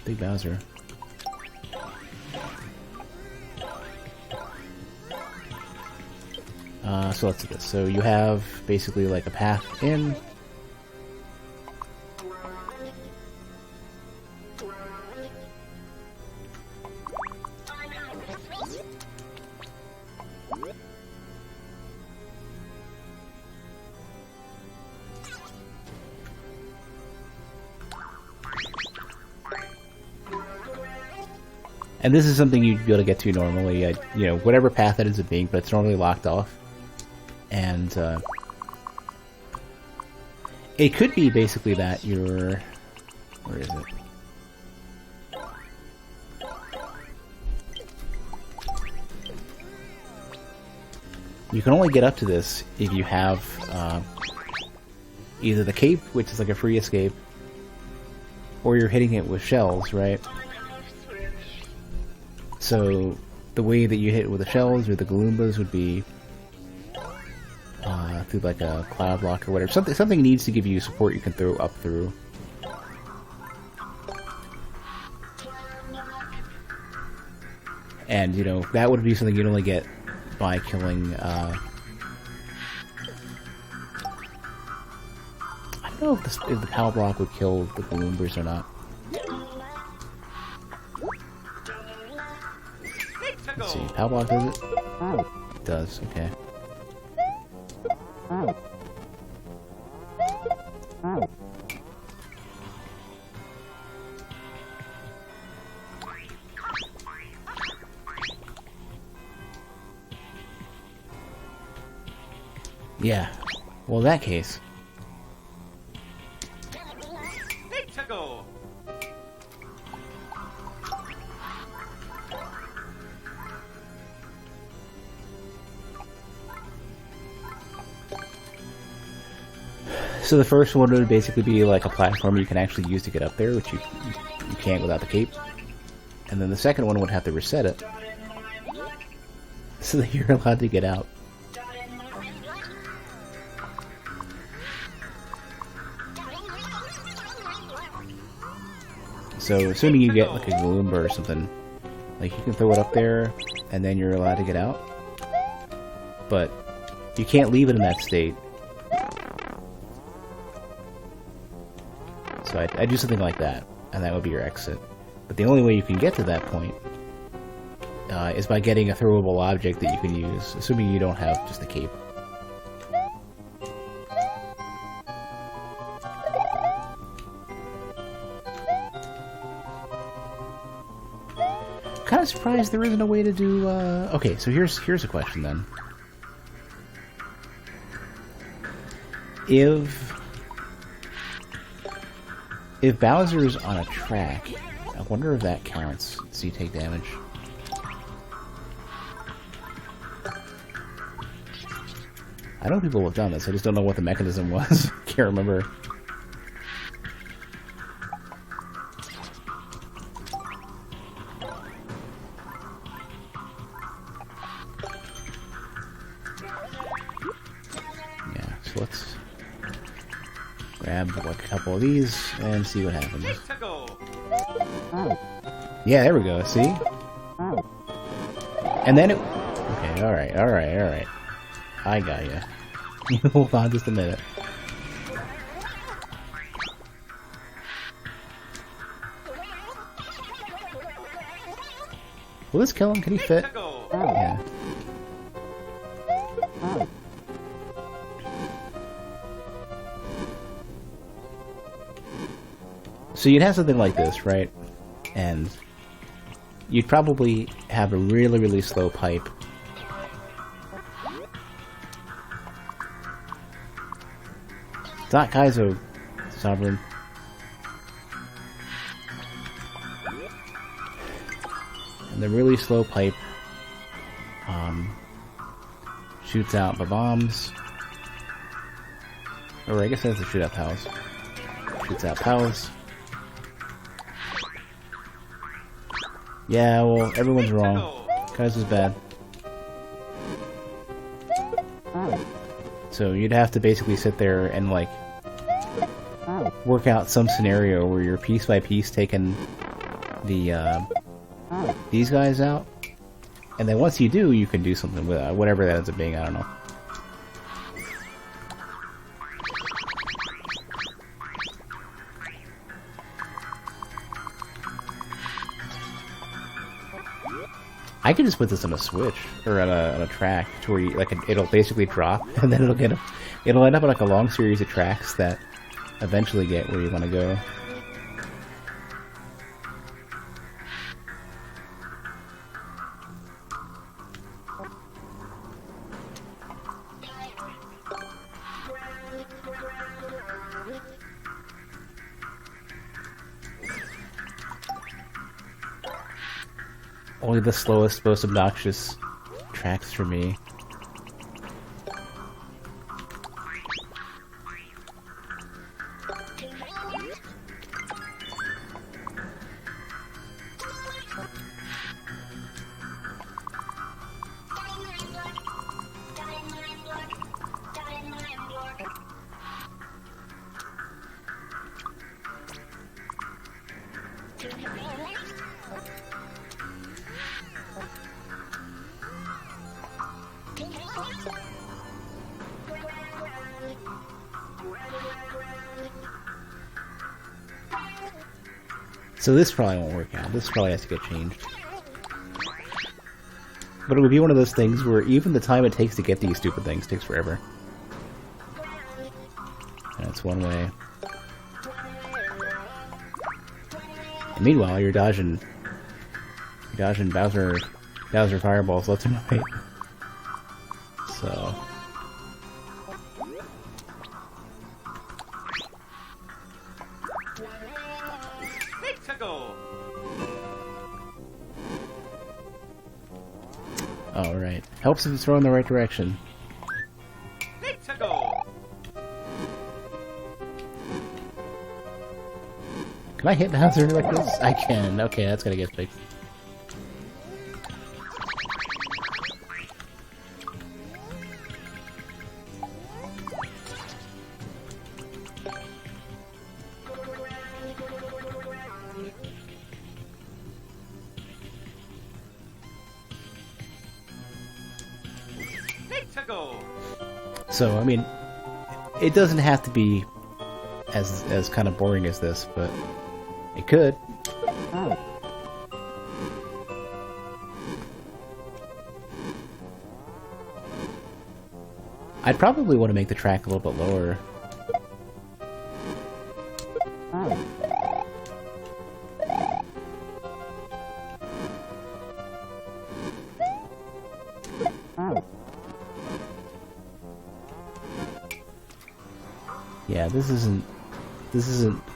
Big Bowser. So let's do this. So you have basically like a path in. And this is something you'd be able to get to normally, you know, whatever path it ends up being, but it's normally locked off. And it could be basically that you're... Where is it? You can only get up to this if you have either the cape, which is like a free escape, or you're hitting it with shells, right? So the way that you hit it with the shells or the Galoombas would be through like a cloud block or whatever. Something needs to give you support you can throw up through. And, you know, that would be something you'd only get by killing, I don't know if the power block would kill the Goombas or not. Let's see, power block does it? It does, okay. Yeah. Well, in that case. So the first one would basically be like a platform you can actually use to get up there, which you can't without the cape. And then the second one would have to reset it, so that you're allowed to get out. So assuming you get like a Goomba or something, like you can throw it up there, and then you're allowed to get out. But you can't leave it in that state. So I do something like that, and that would be your exit. But the only way you can get to that point is by getting a throwable object that you can use, assuming you don't have just the cape. Kind of surprised there isn't a way to do. Okay, so here's a question then. If Bowser's on a track, I wonder if that counts. So you take damage. I know people have done this, I just don't know what the mechanism was. Can't remember. Yeah, so let's grab like a couple of these and see what happens. Yeah, there we go, see? And then it... Okay, alright. I got ya. You hold on just a minute. Will this kill him? Can he fit? Yeah. So you'd have something like this, right? And you'd probably have a really, really slow pipe. Dot Kaizo, Sovereign. And the really slow pipe shoots out the bombs. Or I guess that's the shoot out pals. Shoots out pals. Yeah, well, everyone's wrong. Kaizo's bad. So you'd have to basically sit there and, like, work out some scenario where you're piece by piece taking the, these guys out. And then once you do, you can do something with whatever that ends up being, I don't know. I could just put this on a switch or on a track to where you, like it'll basically drop, and then it'll end up like a long series of tracks that eventually get where you want to go. Only the slowest, most obnoxious tracks for me. So this probably won't work out. This probably has to get changed. But it would be one of those things where even the time it takes to get these stupid things takes forever. That's one way. And meanwhile, you're dodging Bowser fireballs left and right. So. Oh, right. Helps if it's thrown in the right direction. Can I hit Bowser like this? I can. Okay, that's gonna get fixed. So, I mean, it doesn't have to be as kind of boring as this, but it could. I'd probably want to make the track a little bit lower. Yeah, this isn't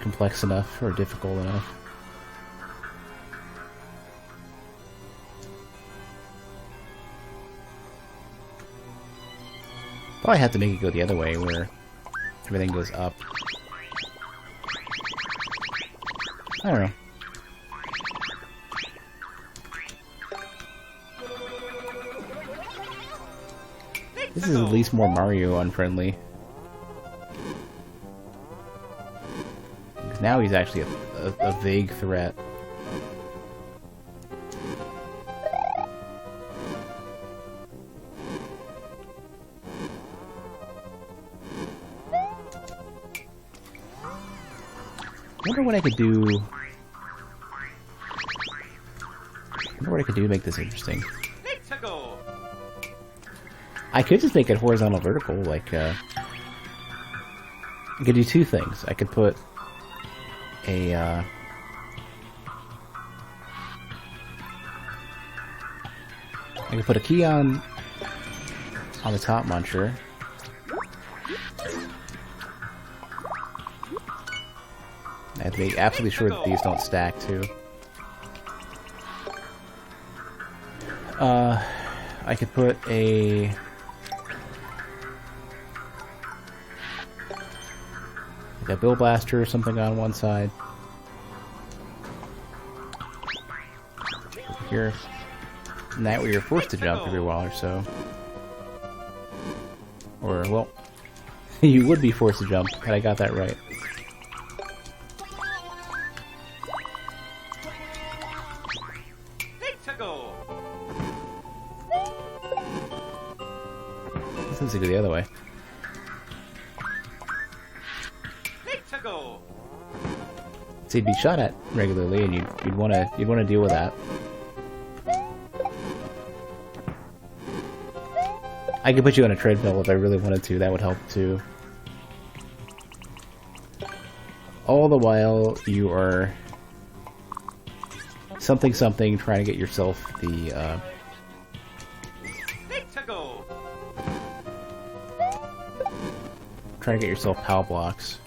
complex enough or difficult enough. Probably have to make it go the other way where everything goes up. I don't know. This is at least more Mario unfriendly. Now he's actually a vague threat. I wonder what I could do. To make this interesting. I could just make it horizontal vertical, like I could do two things. I could put I could put a key on the top muncher. I have to be absolutely sure that these don't stack too. I could put a Bill Blaster or something on one side. Over here. And that way you're forced to jump every while or so. Or, well, you would be forced to jump, had I got that right. This needs to go the other way. So you'd be shot at regularly, and you'd want to deal with that. I could put you on a treadmill if I really wanted to. That would help too. All the while you are something trying to get yourself the trying to get yourself POW blocks.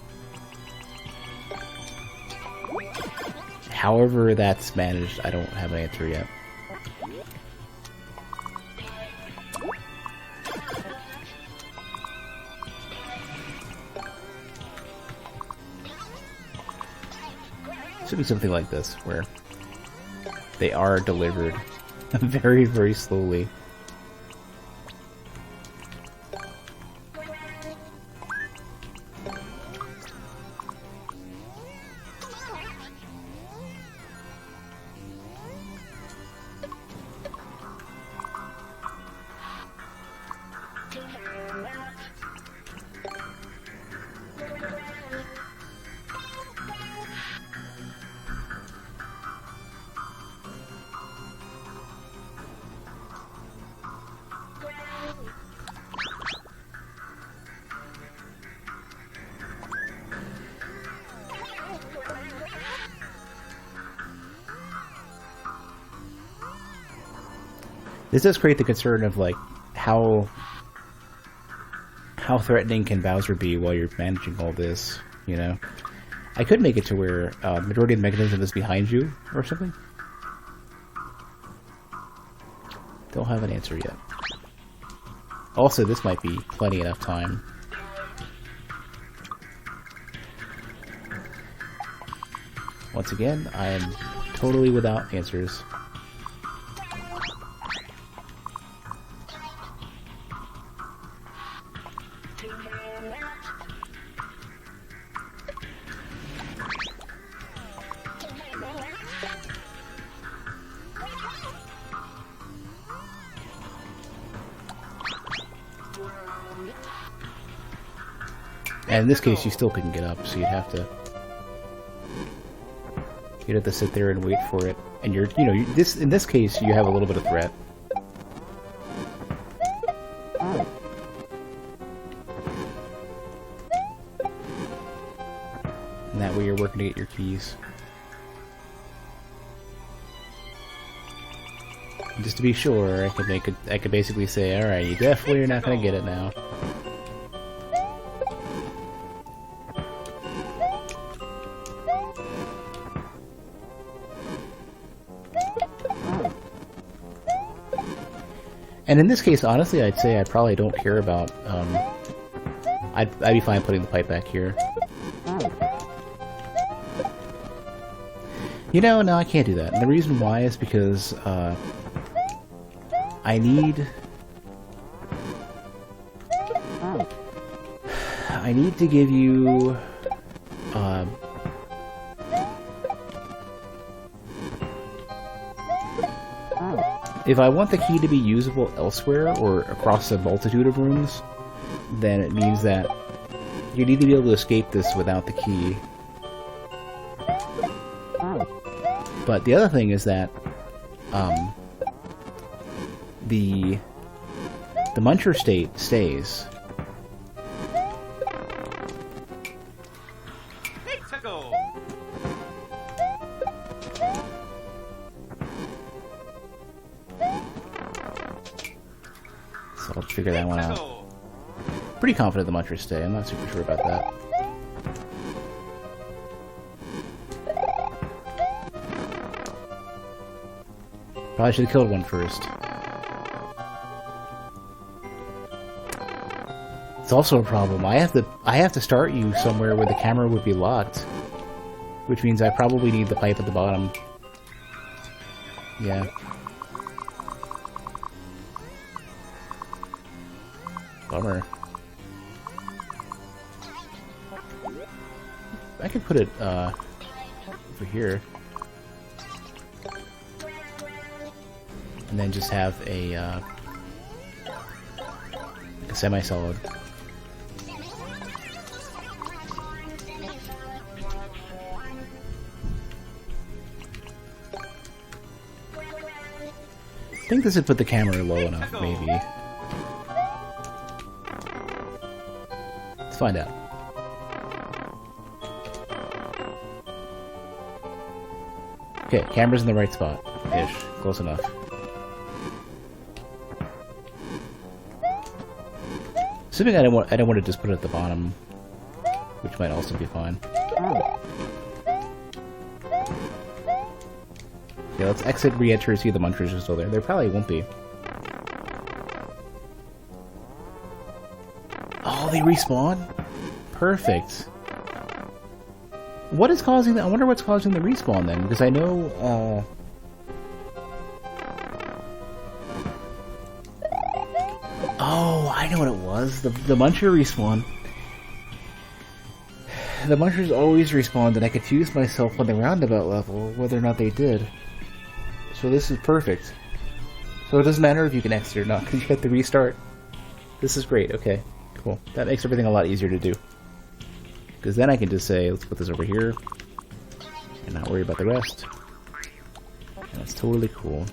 However that's managed, I don't have an answer yet. Should be something like this, where they are delivered very, very slowly. This does create the concern of, like, how threatening can Bowser be while you're managing all this, you know? I could make it to where the majority of the mechanism is behind you, or something. Don't have an answer yet. Also, this might be plenty enough time. Once again, I am totally without answers. And in this case, you still couldn't get up, so you'd have to sit there and wait for it. And in this case, you have a little bit of threat. And that way, you're working to get your keys. And just to be sure, I could basically say, all right, you definitely are not going to get it now. And in this case, honestly, I'd say I probably don't care about, I'd be fine putting the pipe back here. You know, no, I can't do that. And the reason why is because, I need to give you, if I want the key to be usable elsewhere or across a multitude of rooms, then it means that you need to be able to escape this without the key. But the other thing is that the muncher state stays. So I'll figure that one out. Pretty confident the munchers stay. I'm not super sure about that. Probably should have killed one first. It's also a problem. I have to start you somewhere where the camera would be locked, which means I probably need the pipe at the bottom. Yeah. Bummer. I could put it over here. And then just have a semi-solid. I think this would put the camera low enough, maybe. Let's find out. Okay, camera's in the right spot. Ish. Close enough. Assuming I don't want to just put it at the bottom, which might also be fine. Yeah, let's exit, re-enter, see if the munchers are still there. There probably won't be. Oh, they respawn? Perfect. What is causing that? I wonder what's causing the respawn then, because I know, oh, I know what it was. The muncher respawn. The munchers always respawned, and I confused myself on the roundabout level whether or not they did. So this is perfect. So it doesn't matter if you can exit or not, because you have to restart. This is great, okay. Cool. That makes everything a lot easier to do. Because then I can just say, let's put this over here, and not worry about the rest. And that's totally cool.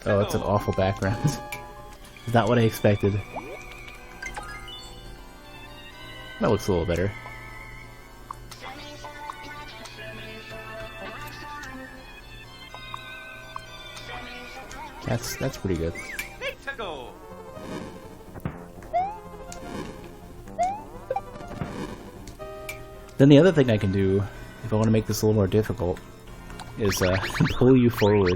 Oh, that's an awful background. Not what I expected. That looks a little better. That's pretty good. Then the other thing I can do, if I want to make this a little more difficult, is pull you forward.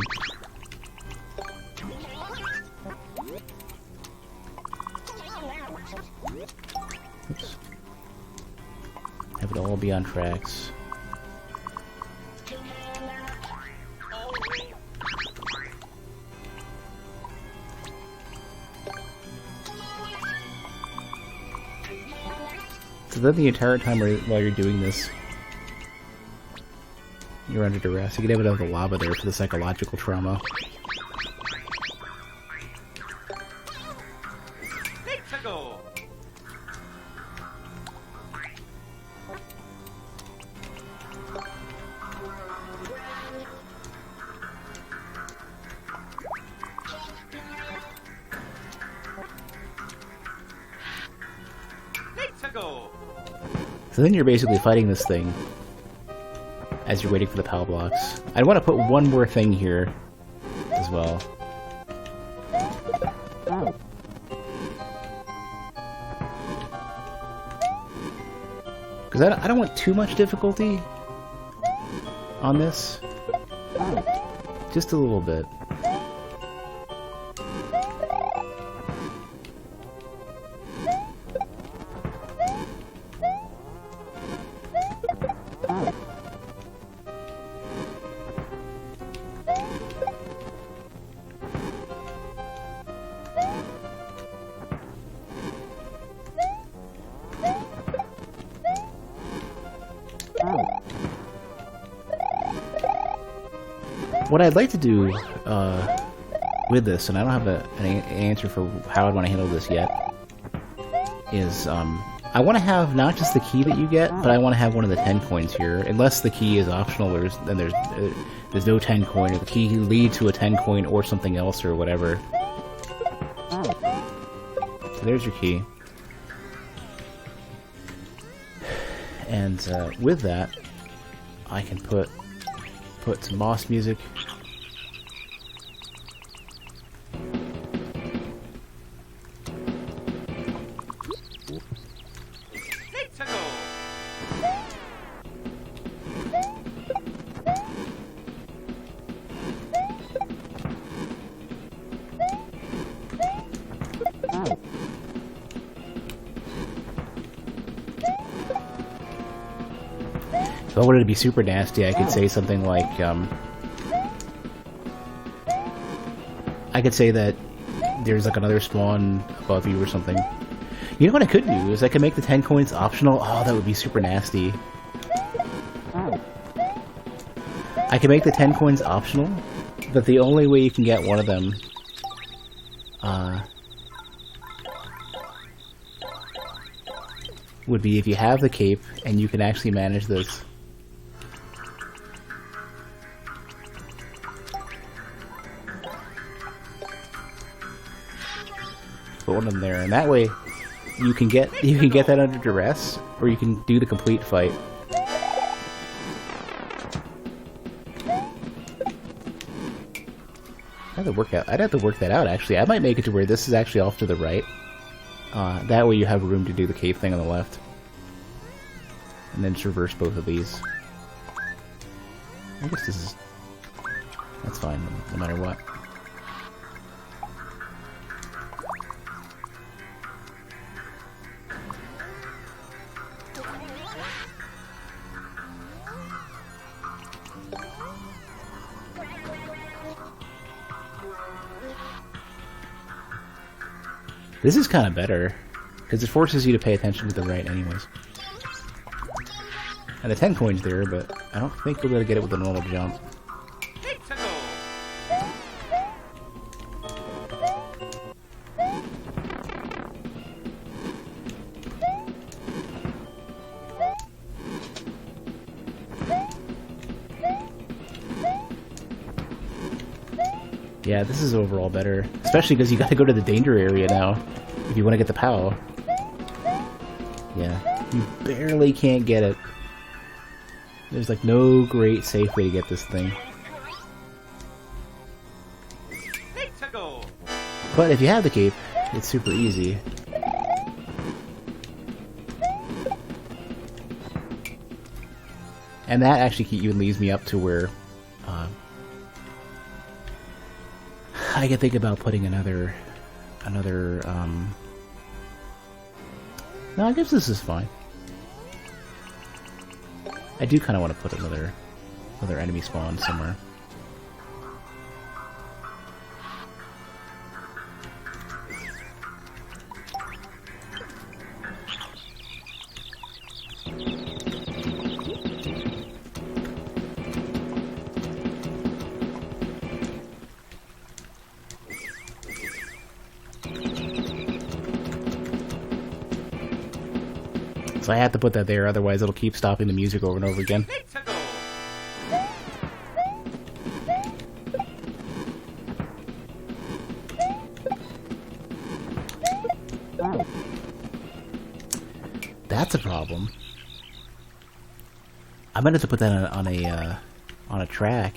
Oops. Have it all be on tracks. So then the entire time while you're doing this, you're under duress. You can have it out of the lava there for the psychological trauma. So then you're basically fighting this thing as you're waiting for the POW blocks. I'd want to put one more thing here as well. Because I don't want too much difficulty on this. Just a little bit. What I'd like to do with this, and I don't have an answer for how I'd want to handle this yet, is I want to have not just the key that you get, but I want to have one of the 10 coins here. Unless the key is optional, then there's no 10 coin, or the key leads to a 10 coin or something else or whatever. So there's your key. And with that, I can put some boss music. If I wanted to be super nasty, I could say something like, I could say that there's like another spawn above you or something. You know what I could do is I could make the 10 coins optional. Oh, that would be super nasty. I could make the 10 coins optional, but the only way you can get one of them would be if you have the cape and you can actually manage this. Put one of them there, and that way you can get that under duress, or you can do the complete fight. I'd have to work that out, actually. I might make it to where this is actually off to the right. That way you have room to do the cave thing on the left. And then traverse both of these. I guess this is... that's fine, no matter what. This is kind of better, because it forces you to pay attention to the right anyways. And the 10 coins there, but I don't think we'll be able to get it with a normal jump. Yeah, this is overall better. Especially because you gotta go to the danger area now. If you want to get the POW. Yeah, you barely can't get it. There's like no great safe way to get this thing. But if you have the cape, it's super easy. And that actually even leads me up to where I can think about putting another. No, I guess this is fine. I do kind of want to put another enemy spawn somewhere. So I have to put that there, otherwise it'll keep stopping the music over and over again. That's a problem. I'm gonna have to put that on a track.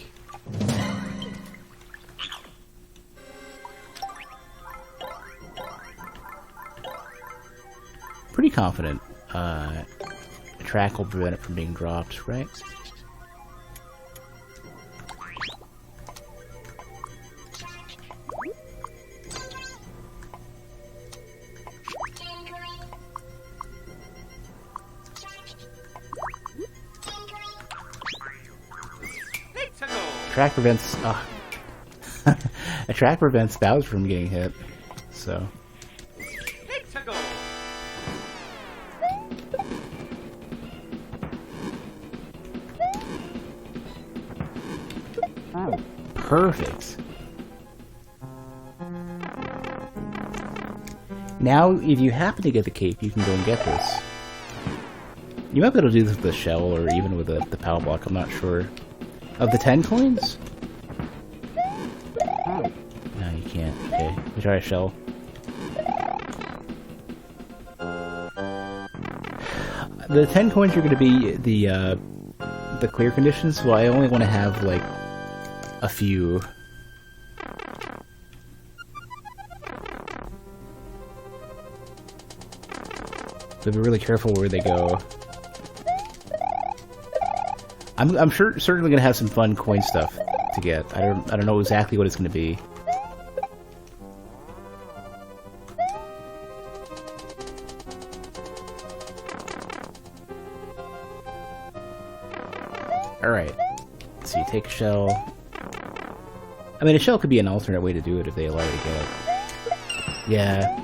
Pretty confident. A track will prevent it from being dropped, right? Track prevents a track prevents Bowser from getting hit, so. Perfect. Now, if you happen to get the cape, you can go and get this. You might be able to do this with the shell, or even with the POW block, I'm not sure. Of the 10 coins? No, you can't. Okay, we try a shell. The 10 coins are going to be the clear conditions, so I only want to have, like, a few. So be really careful where they go. I'm certainly gonna have some fun coin stuff to get. I don't know exactly what it's gonna be. All right. So you take a shell. I mean, a shell could be an alternate way to do it if they allow you to get it. Yeah.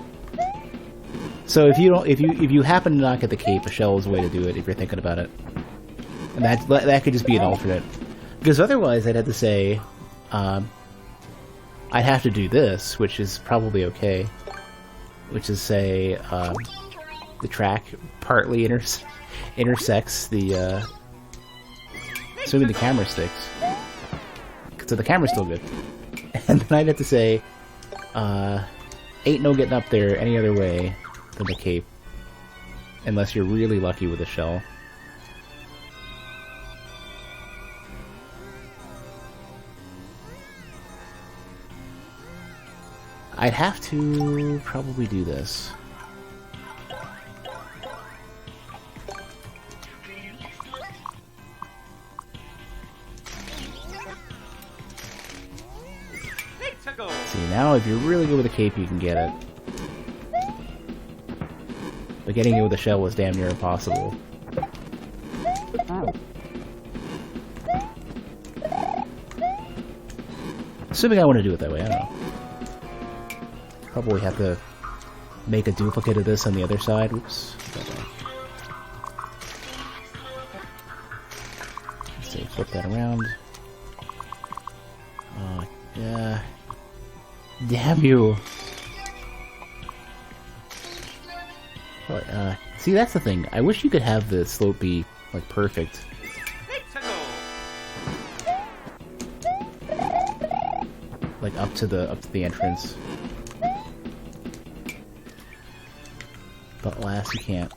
So if you happen to not get the cape, a shell is a way to do it if you're thinking about it. And that could just be an alternate. Because otherwise I'd have to say, I'd have to do this, which is probably okay. Which is say, the track partly intersects the, assuming the camera sticks. So the camera's still good. And then I'd have to say, ain't no getting up there any other way than the cape. Unless you're really lucky with a shell. I'd have to probably do this. See, now if you're really good with a cape, you can get it. But getting it with a shell was damn near impossible. Assuming I want to do it that way, I don't know. Probably have to make a duplicate of this on the other side. Oops. Let's see, flip that around. Oh, yeah. Damn you! But, see, that's the thing. I wish you could have the slope be, like, perfect. like up to the entrance. But last you can't.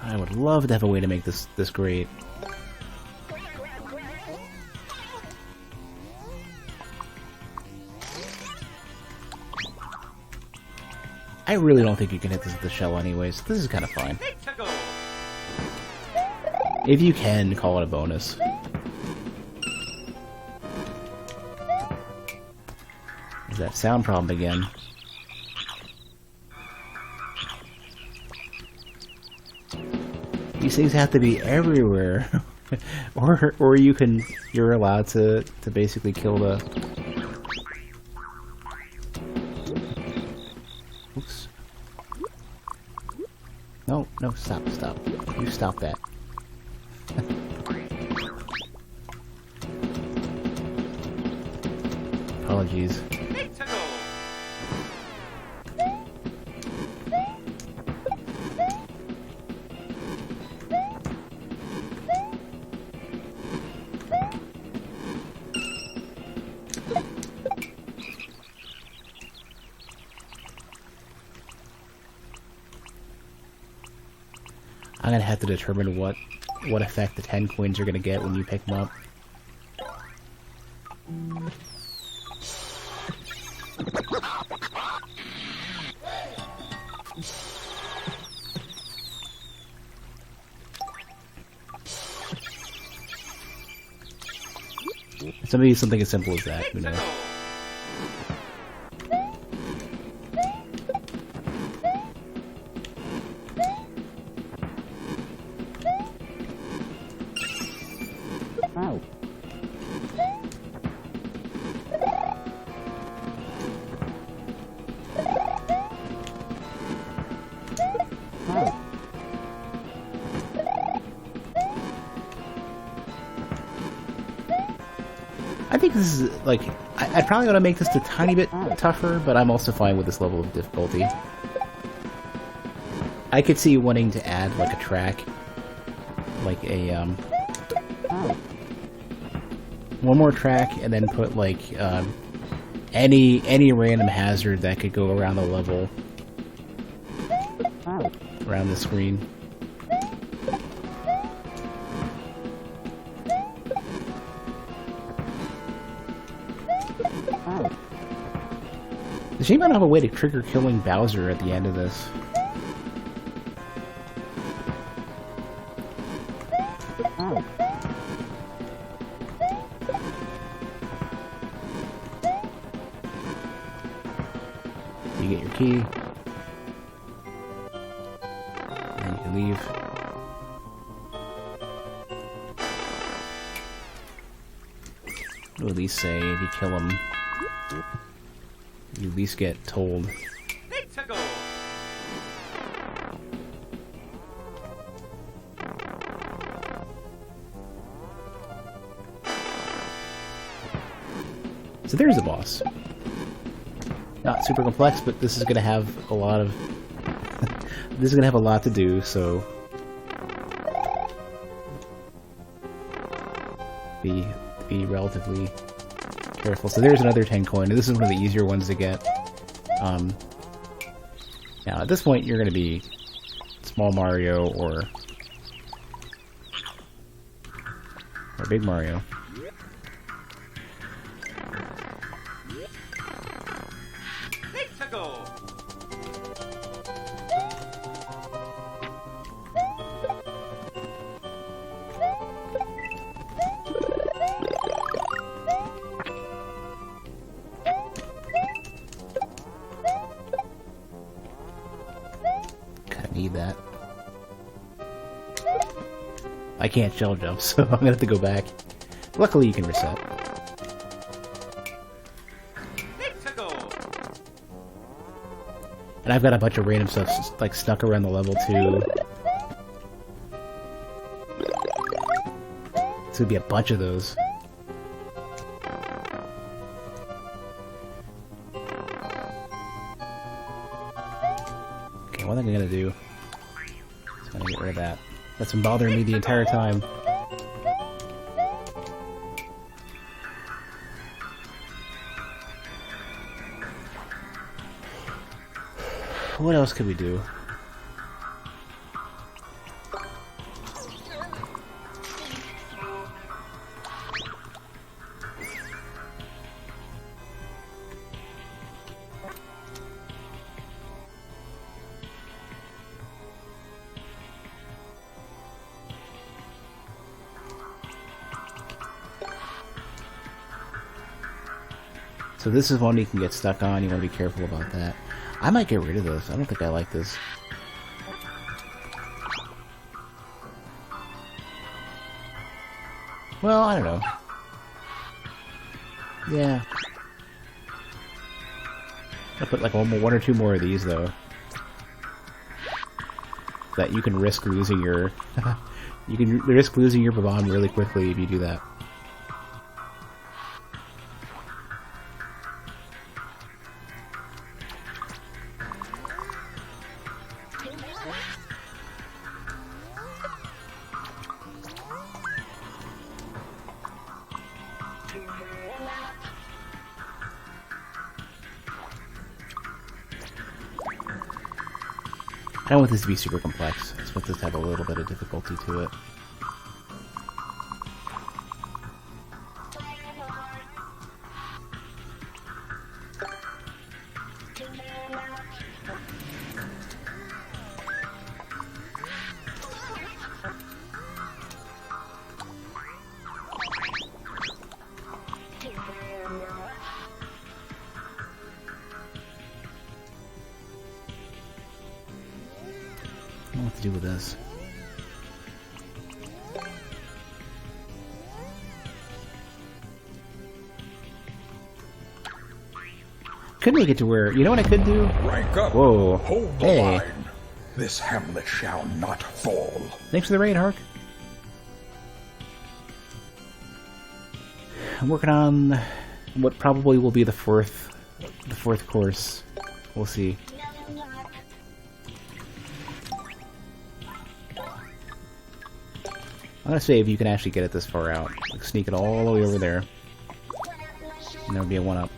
I would love to have a way to make this great. I really don't think you can hit this with the shell anyways. This is kind of fine. If you can, call it a bonus. There's that sound problem again. These things have to be everywhere, or you're allowed to basically kill the. Oops. No, stop. You stop that. Apologies. I'm gonna have to determine what effect the 10 coins are gonna get when you pick them up. Maybe something as simple as that, who knows? I think this is, like, I probably ought to make this a tiny bit tougher, but I'm also fine with this level of difficulty. I could see wanting to add, like, a track. Like a, one more track, and then put, like, any random hazard that could go around the level. Around the screen. The shame I don't have a way to trigger killing Bowser at the end of this. You get your key. And you can leave. It'll at least say if you kill him, you at least get told. So there's the boss. Not super complex, but this is gonna have a lot of this is gonna have a lot to do, so be relatively careful. So there's another 10 coin. This is one of the easier ones to get. Now at this point you're gonna be Small Mario or Big Mario. Need that. I can't shell jump, so I'm gonna have to go back. Luckily you can reset. And I've got a bunch of random stuff like stuck around the level too. This would be a bunch of those. one thing I'm gonna do is I'm gonna get rid of that. That's been bothering me the entire time. What else could we do? So this is one you can get stuck on, you want to be careful about that. I might get rid of this. I don't think I like this. Well, I don't know. Yeah. I'll put like one or two more of these, though. That you can risk losing your... you can risk losing your Babam really quickly if you do that. I don't want this to be super complex. I just want this to have a little bit of difficulty to it. I don't know what to do with this. Could make it to where, you know what I could do? Rank up. Whoa. Hold the Hey. line. This hamlet shall not fall. Thanks for the raid, Hark. I'm working on what probably will be the fourth course. We'll see. I'm gonna say if you can actually get it this far out, like sneak it all the way over there, and there'll be a 1-up.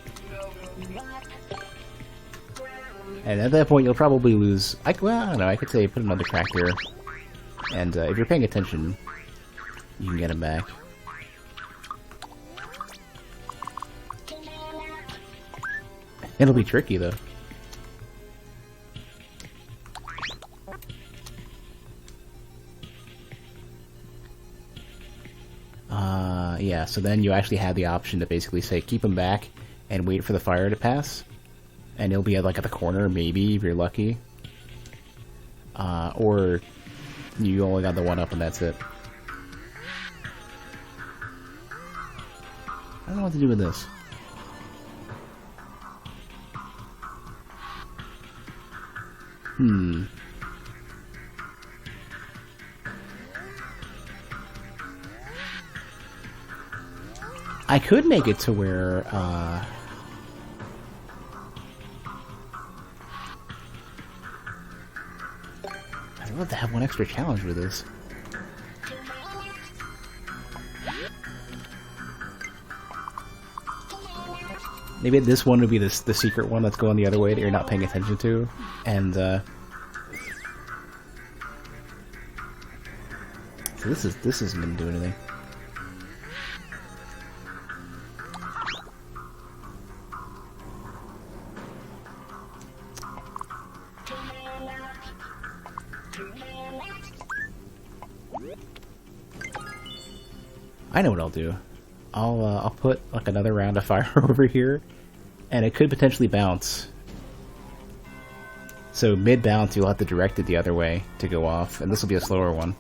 And at that point, you'll probably lose. Well, I don't know. I could say put another crack here, and if you're paying attention, you can get him back. It'll be tricky though. Yeah, so then you actually have the option to basically say keep him back and wait for the fire to pass. And he'll be at, like, at the corner, maybe, if you're lucky. Or you only got the 1-up and that's it. I don't know what to do with this. I could make it to where, I'd love to have one extra challenge with this. Maybe this one would be the secret one that's going the other way that you're not paying attention to, and so this isn't gonna do anything. I know what I'll do. I'll put like another round of fire over here, and it could potentially bounce. So mid-bounce, you'll have to direct it the other way to go off, and this will be a slower one.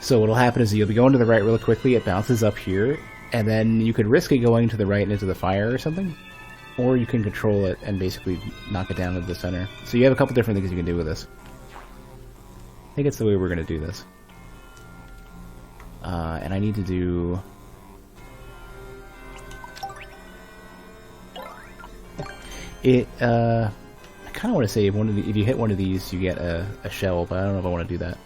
So what'll happen is you'll be going to the right really quickly, it bounces up here, and then you could risk it going to the right and into the fire or something. Or you can control it and basically knock it down into the center. So you have a couple different things you can do with this. I think it's the way we're going to do this. And I need to do... I kind of want to say if you hit one of these, you get a shell, but I don't know if I want to do that.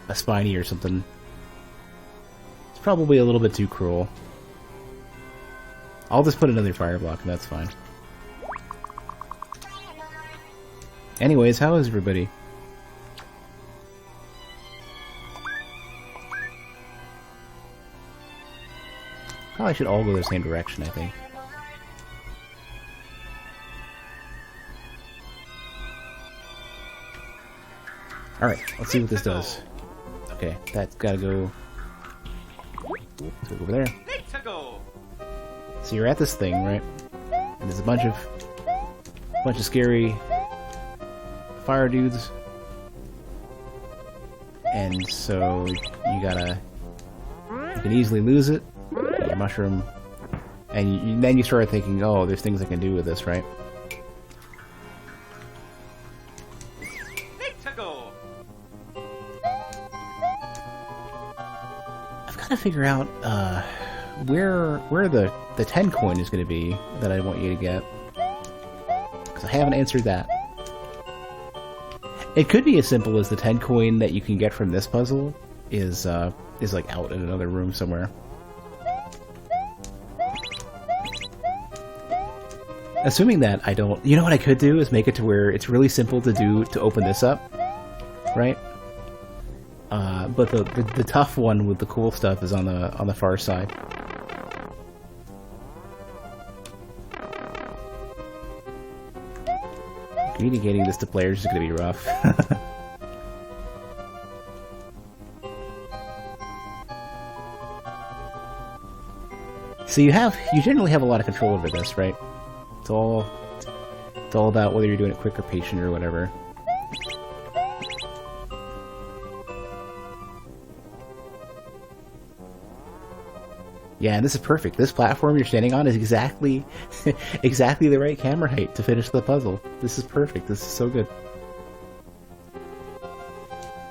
A spiny or something. It's probably a little bit too cruel. I'll just put another fire block, and that's fine. Anyways, how is everybody? Probably should all go the same direction, I think. Alright, let's see what this does. Okay, that's gotta go... Let's go over there. So you're at this thing, right? And there's a bunch of scary fire dudes. And so you can easily lose it. Your mushroom. And then you start thinking, oh, there's things I can do with this, right? I've got to figure out where the 10 coin is going to be that I want you to get, because I haven't answered that. It could be as simple as the 10 coin that you can get from this puzzle is like out in another room somewhere. Assuming that I don't... You know what I could do is make it to where it's really simple to open this up, right? But the tough one with the cool stuff is on the far side. Communicating this to players is going to be rough. So you generally have a lot of control over this, right? It's all about whether you're doing it quick or patient or whatever. Yeah, and this is perfect. This platform you're standing on is exactly the right camera height to finish the puzzle. This is perfect. This is so good.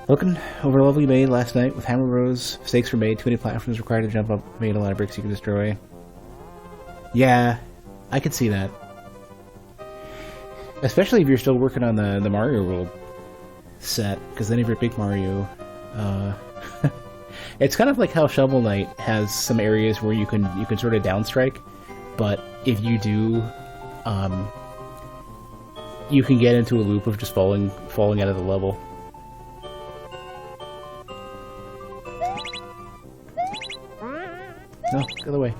Looking over a level you made last night with hammer rows. Stakes were made. Too many platforms required to jump up. Made a lot of bricks you can destroy. Yeah, I could see that. Especially if you're still working on the Mario World set, because then if you're Big Mario, it's kind of like how Shovel Knight has some areas where you can sort of downstrike, but if you do, you can get into a loop of just falling out of the level. No, get the way.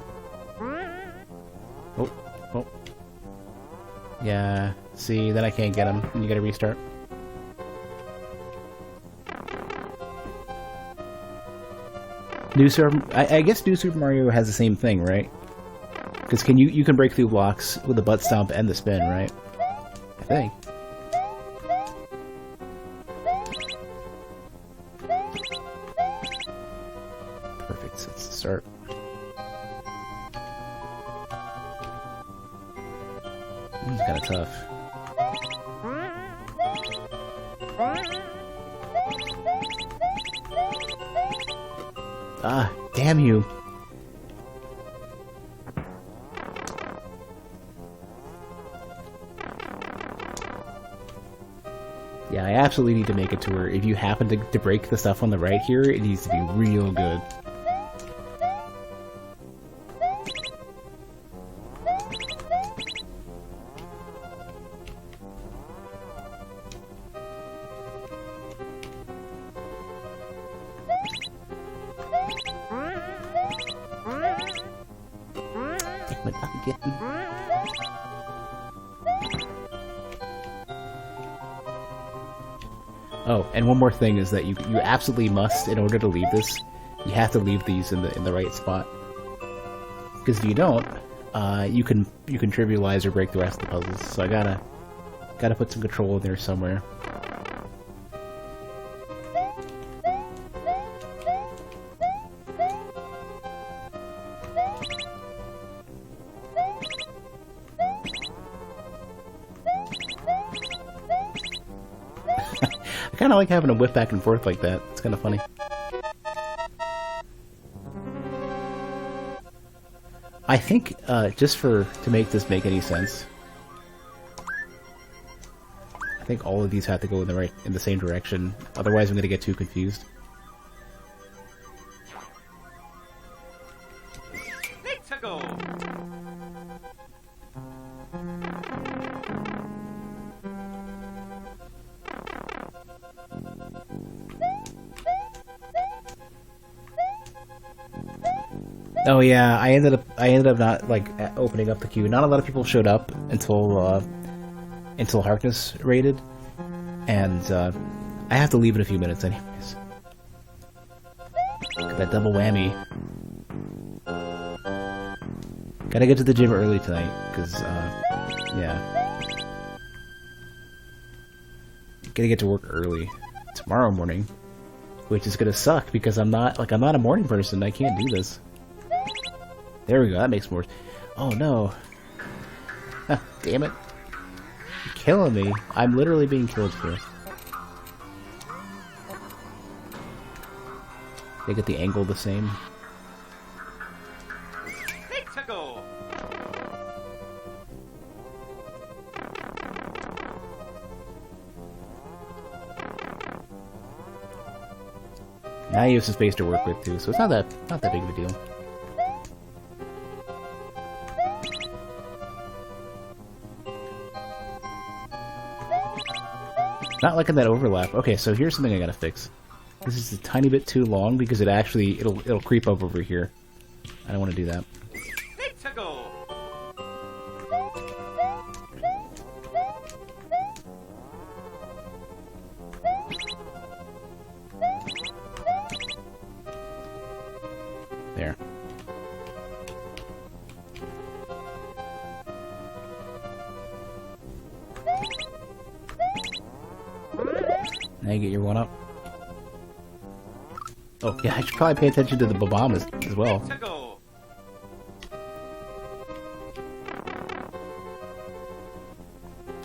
Oh. Yeah, see, then I can't get him, and you gotta restart. I guess New Super Mario has the same thing, right? Because you can break through blocks with the butt stomp and the spin, right? I think. Perfect, so let's start. This is kind of tough. Ah, damn you. Yeah, I absolutely need to make it to where if you happen to break the stuff on the right here, it needs to be real good. Oh, and one more thing is that you absolutely must, in order to leave this, you have to leave these in the right spot. Because if you don't, you can trivialize or break the rest of the puzzles. So I gotta put some control in there somewhere. I kind of like having to whip back and forth like that. It's kind of funny. I think, just to make this make any sense, think all of these have to go in the same direction. Otherwise, I'm going to get too confused. Let's go. Oh yeah, I ended up not like opening up the queue. Not a lot of people showed up until Harkness raided, and I have to leave in a few minutes anyways. Got that double whammy. Gotta get to the gym early tonight, because yeah, gotta get to work early tomorrow morning, which is gonna suck because I'm not a morning person. I can't do this. There we go, that makes more... Oh no. Damn it. You're killing me. I'm literally being killed here. They get the angle the same. Let's go. Now you have some space to work with too, so it's not that big of a deal. Not liking that overlap. Okay, so here's something I gotta fix. This is a tiny bit too long because it'll creep up over here. I don't want to do that. Let's go. There. Now you get your one up. Oh, yeah, I should probably pay attention to the Babam as well. Let's go.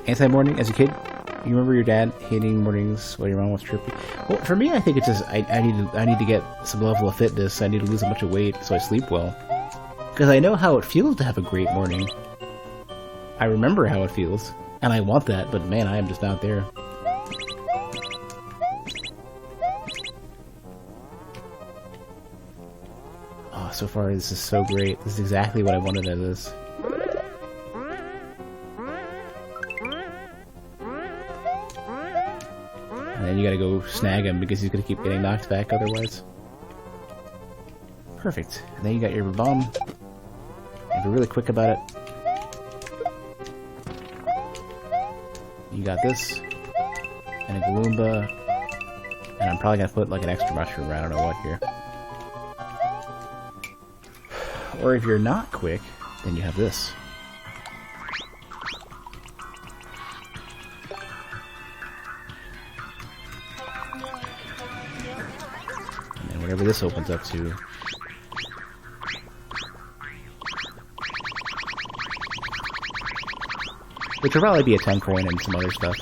Anti-morning as a kid? You remember your dad hating mornings while your mom was tripping? Well, for me, I think it's just I need to get some level of fitness. I need to lose a bunch of weight so I sleep well. Because I know how it feels to have a great morning. I remember how it feels, and I want that, but man, I am just not there. Oh, so far this is so great. This is exactly what I wanted out of this. And then you gotta go snag him because he's gonna keep getting knocked back otherwise. Perfect. And then you got your bomb. And be really quick about it. You got this. And a Gloomba. And I'm probably gonna put like an extra mushroom, I don't know what here. Or if you're not quick, then you have this. And then whatever this opens up to. Which will probably be a 10 coin and some other stuff.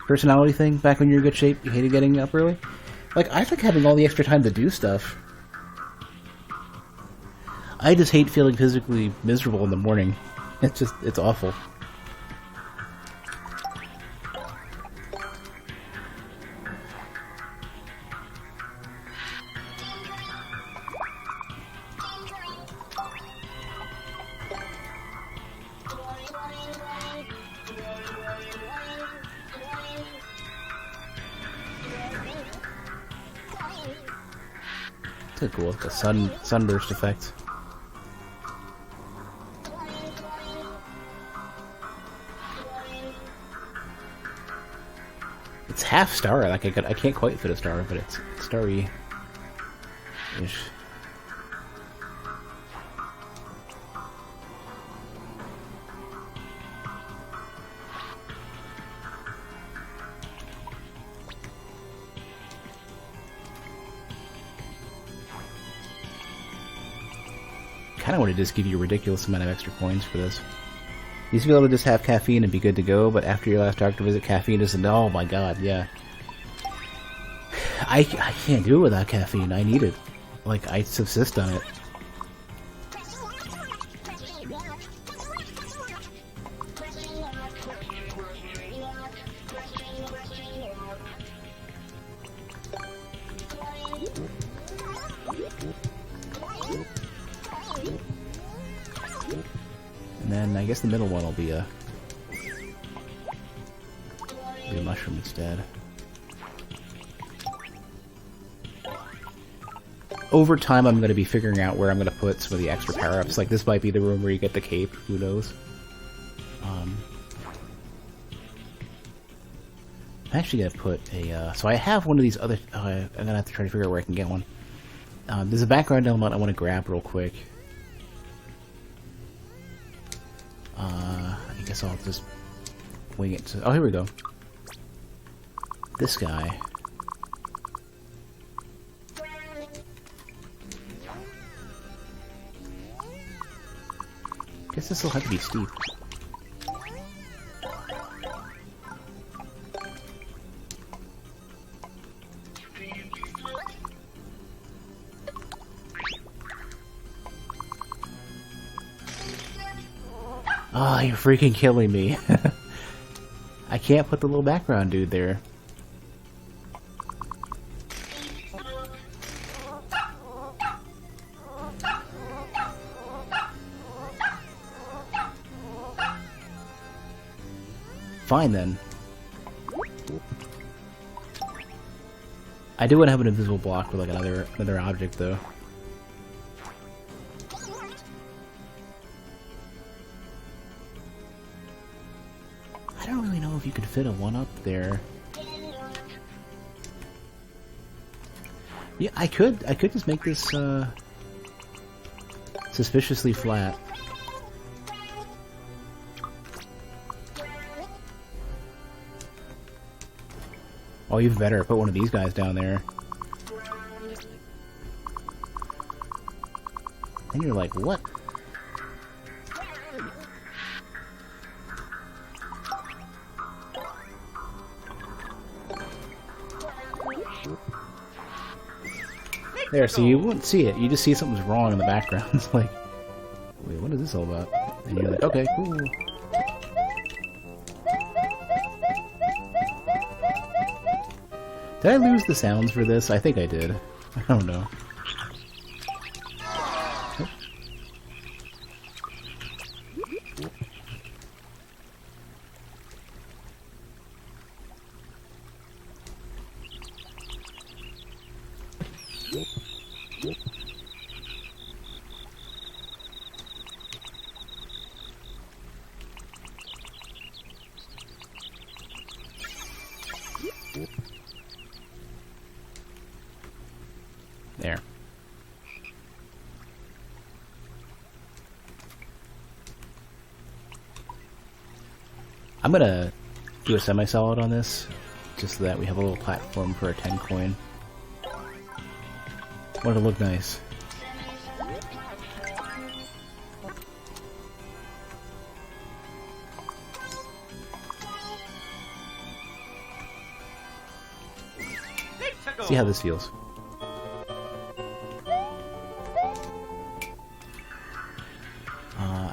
Personality thing, back when you were in good shape, you hated getting up early? Like, I like having all the extra time to do stuff. I just hate feeling physically miserable in the morning. It's awful. It's cool, the sunburst effect. It's half star. Like I can't quite fit a star, but it's starry-ish. Kind of want to just give you a ridiculous amount of extra coins for this. You used to be able to just have caffeine and be good to go, but after your last doctor visit, caffeine isn't... Oh my god, yeah. I can't do it without caffeine. I need it. Like, I subsist on it. then I guess the middle one will be a mushroom instead. Over time, I'm going to be figuring out where I'm going to put some of the extra power-ups. Like, this might be the room where you get the cape. Who knows? I'm actually going to put a... so I have one of these other... I'm going to have to try to figure out where I can get one. There's a background element I want to grab real quick. I guess I'll just wing it to... Oh, here we go. This guy... Guess this will have to be steep. Ah, you're freaking killing me. I can't put the little background dude there. Fine then. I do want to have an invisible block with like another object though. I don't really know if you could fit a 1-up there. Yeah, I could just make this suspiciously flat. Oh, even better, put one of these guys down there. And you're like, what? There, so you won't see it. You just see something's wrong in the background. It's like, wait, what is this all about? And you're like, okay, cool. Did I lose the sounds for this? I think I did. I don't know. There. I'm gonna do a semi-solid on this, just so that we have a little platform for a 10 coin. Want it to look nice. See how this feels.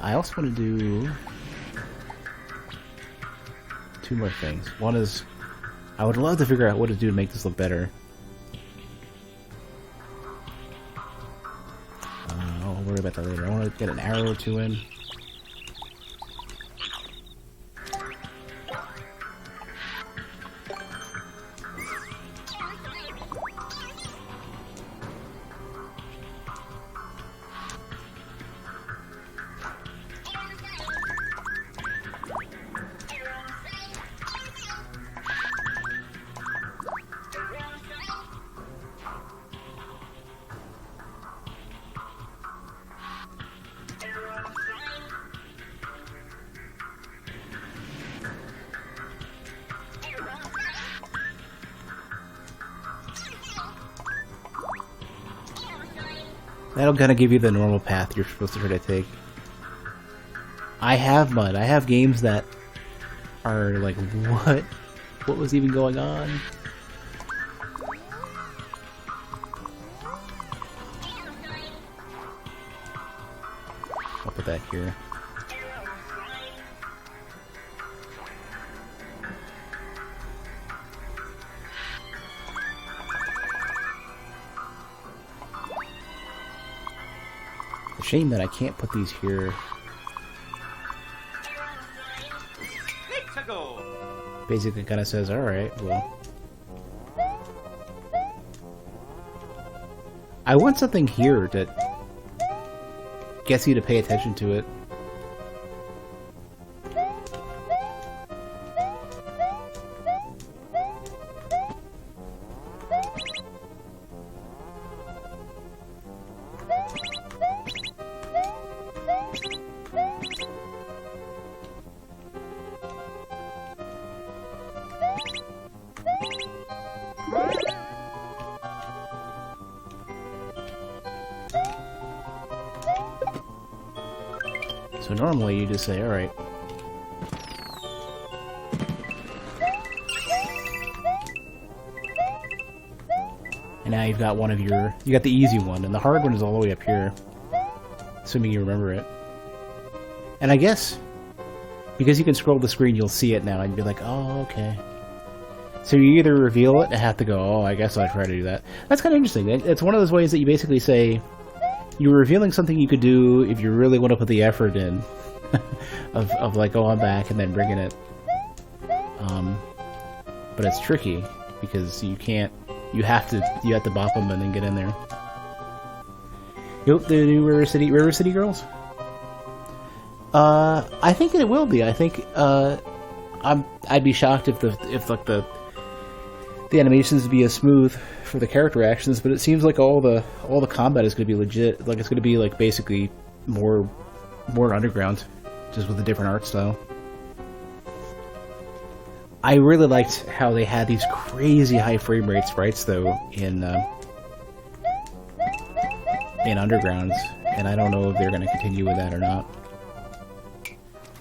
I also want to do 2 more things. One is, I would love to figure out what to do to make this look better. I'll worry about that later. I want to get an arrow or 2 in. That'll kind of give you the normal path you're supposed to try to take. I have mud. I have games that are like, what? What was even going on? I'll put that here. Shame that I can't put these here. Basically kind of says, alright, well... I want something here that gets you to pay attention to it. So normally you just say, alright. And now you've got one of your... You got the easy one, and the hard one is all the way up here. Assuming you remember it. And I guess, because you can scroll the screen, you'll see it now, and be like, oh, okay. So you either reveal it and have to go, oh, I guess I'll try to do that. That's kind of interesting. It's one of those ways that you basically say, you're revealing something you could do if you really want to put the effort in. of like, going back and then bringing it. But it's tricky, because you can't... You have to bop them and then get in there. Yep, the new River City Girls? I think it will be. I think, I'd be shocked if the animations would be as smooth for the character actions, but it seems like all the combat is going to be legit. Like, it's going to be like basically more underground, just with a different art style. I really liked how they had these crazy high frame rate sprites though in Undergrounds, and I don't know if they're going to continue with that or not.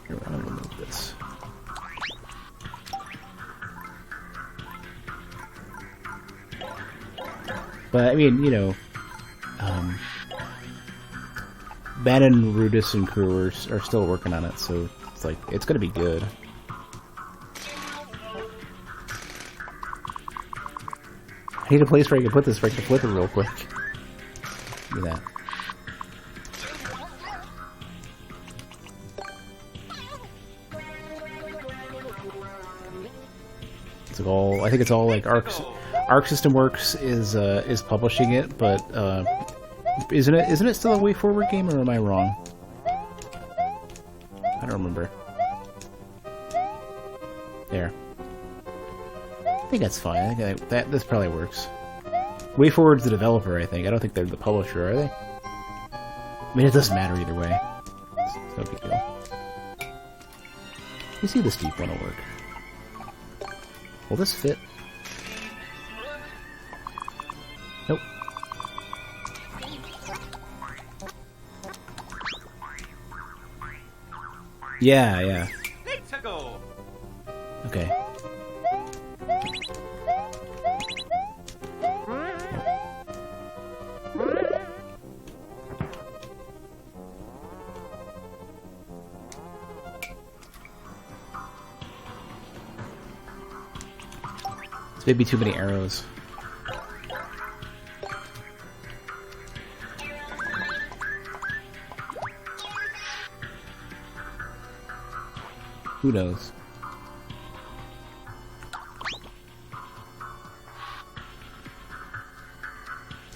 Here, I'm going to remove this. But, I mean, you know, Bannon, Rudis, and crew are still working on it, so it's like, it's gonna be good. I need a place where I can put this, where I can flip it real quick. Look at that. It's like all, I think it's all like Arc System Works is publishing it, but isn't it still a WayForward game, or am I wrong? I don't remember. There. I think that's fine. I think this probably works. WayForward's the developer, I think. I don't think they're the publisher, are they? I mean, it doesn't matter either way. It's no big deal. You see this deep one will work. Will this fit? Nope. Yeah. Okay. It's maybe too many arrows. Who knows?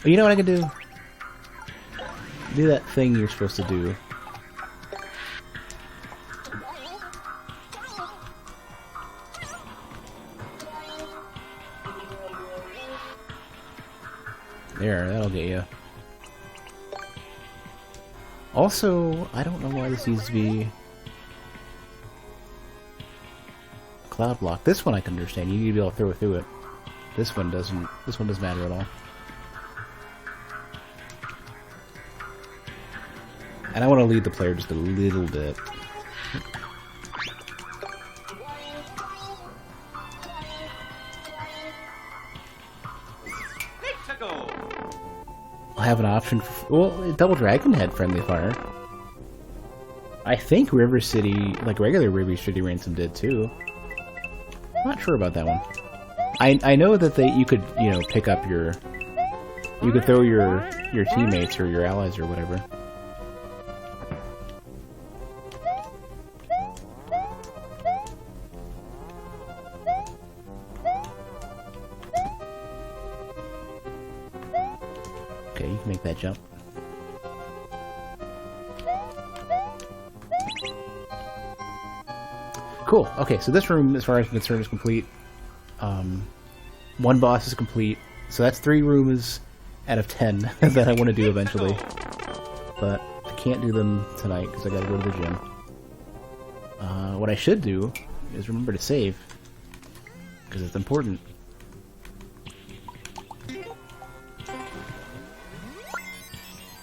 Oh, you know what I can do? Do that thing you're supposed to do. There, that'll get you. Also, I don't know why this needs to be a cloud block. This one I can understand. You need to be able to throw it through it. This one doesn't. This one doesn't matter at all. And I want to lead the player just a little bit. I'll have an option for, well, Double Dragon had friendly fire. I think River City, like regular River City Ransom did too. Not sure about that one. I know that you could, you know, pick up you could throw your teammates or your allies or whatever. Okay, you can make that jump. Cool. Okay, so this room, as far as I'm concerned, is complete. One boss is complete. So that's 3 rooms out of 10 that I want to do eventually. But I can't do them tonight because I gotta go to the gym. What I should do is remember to save, because it's important.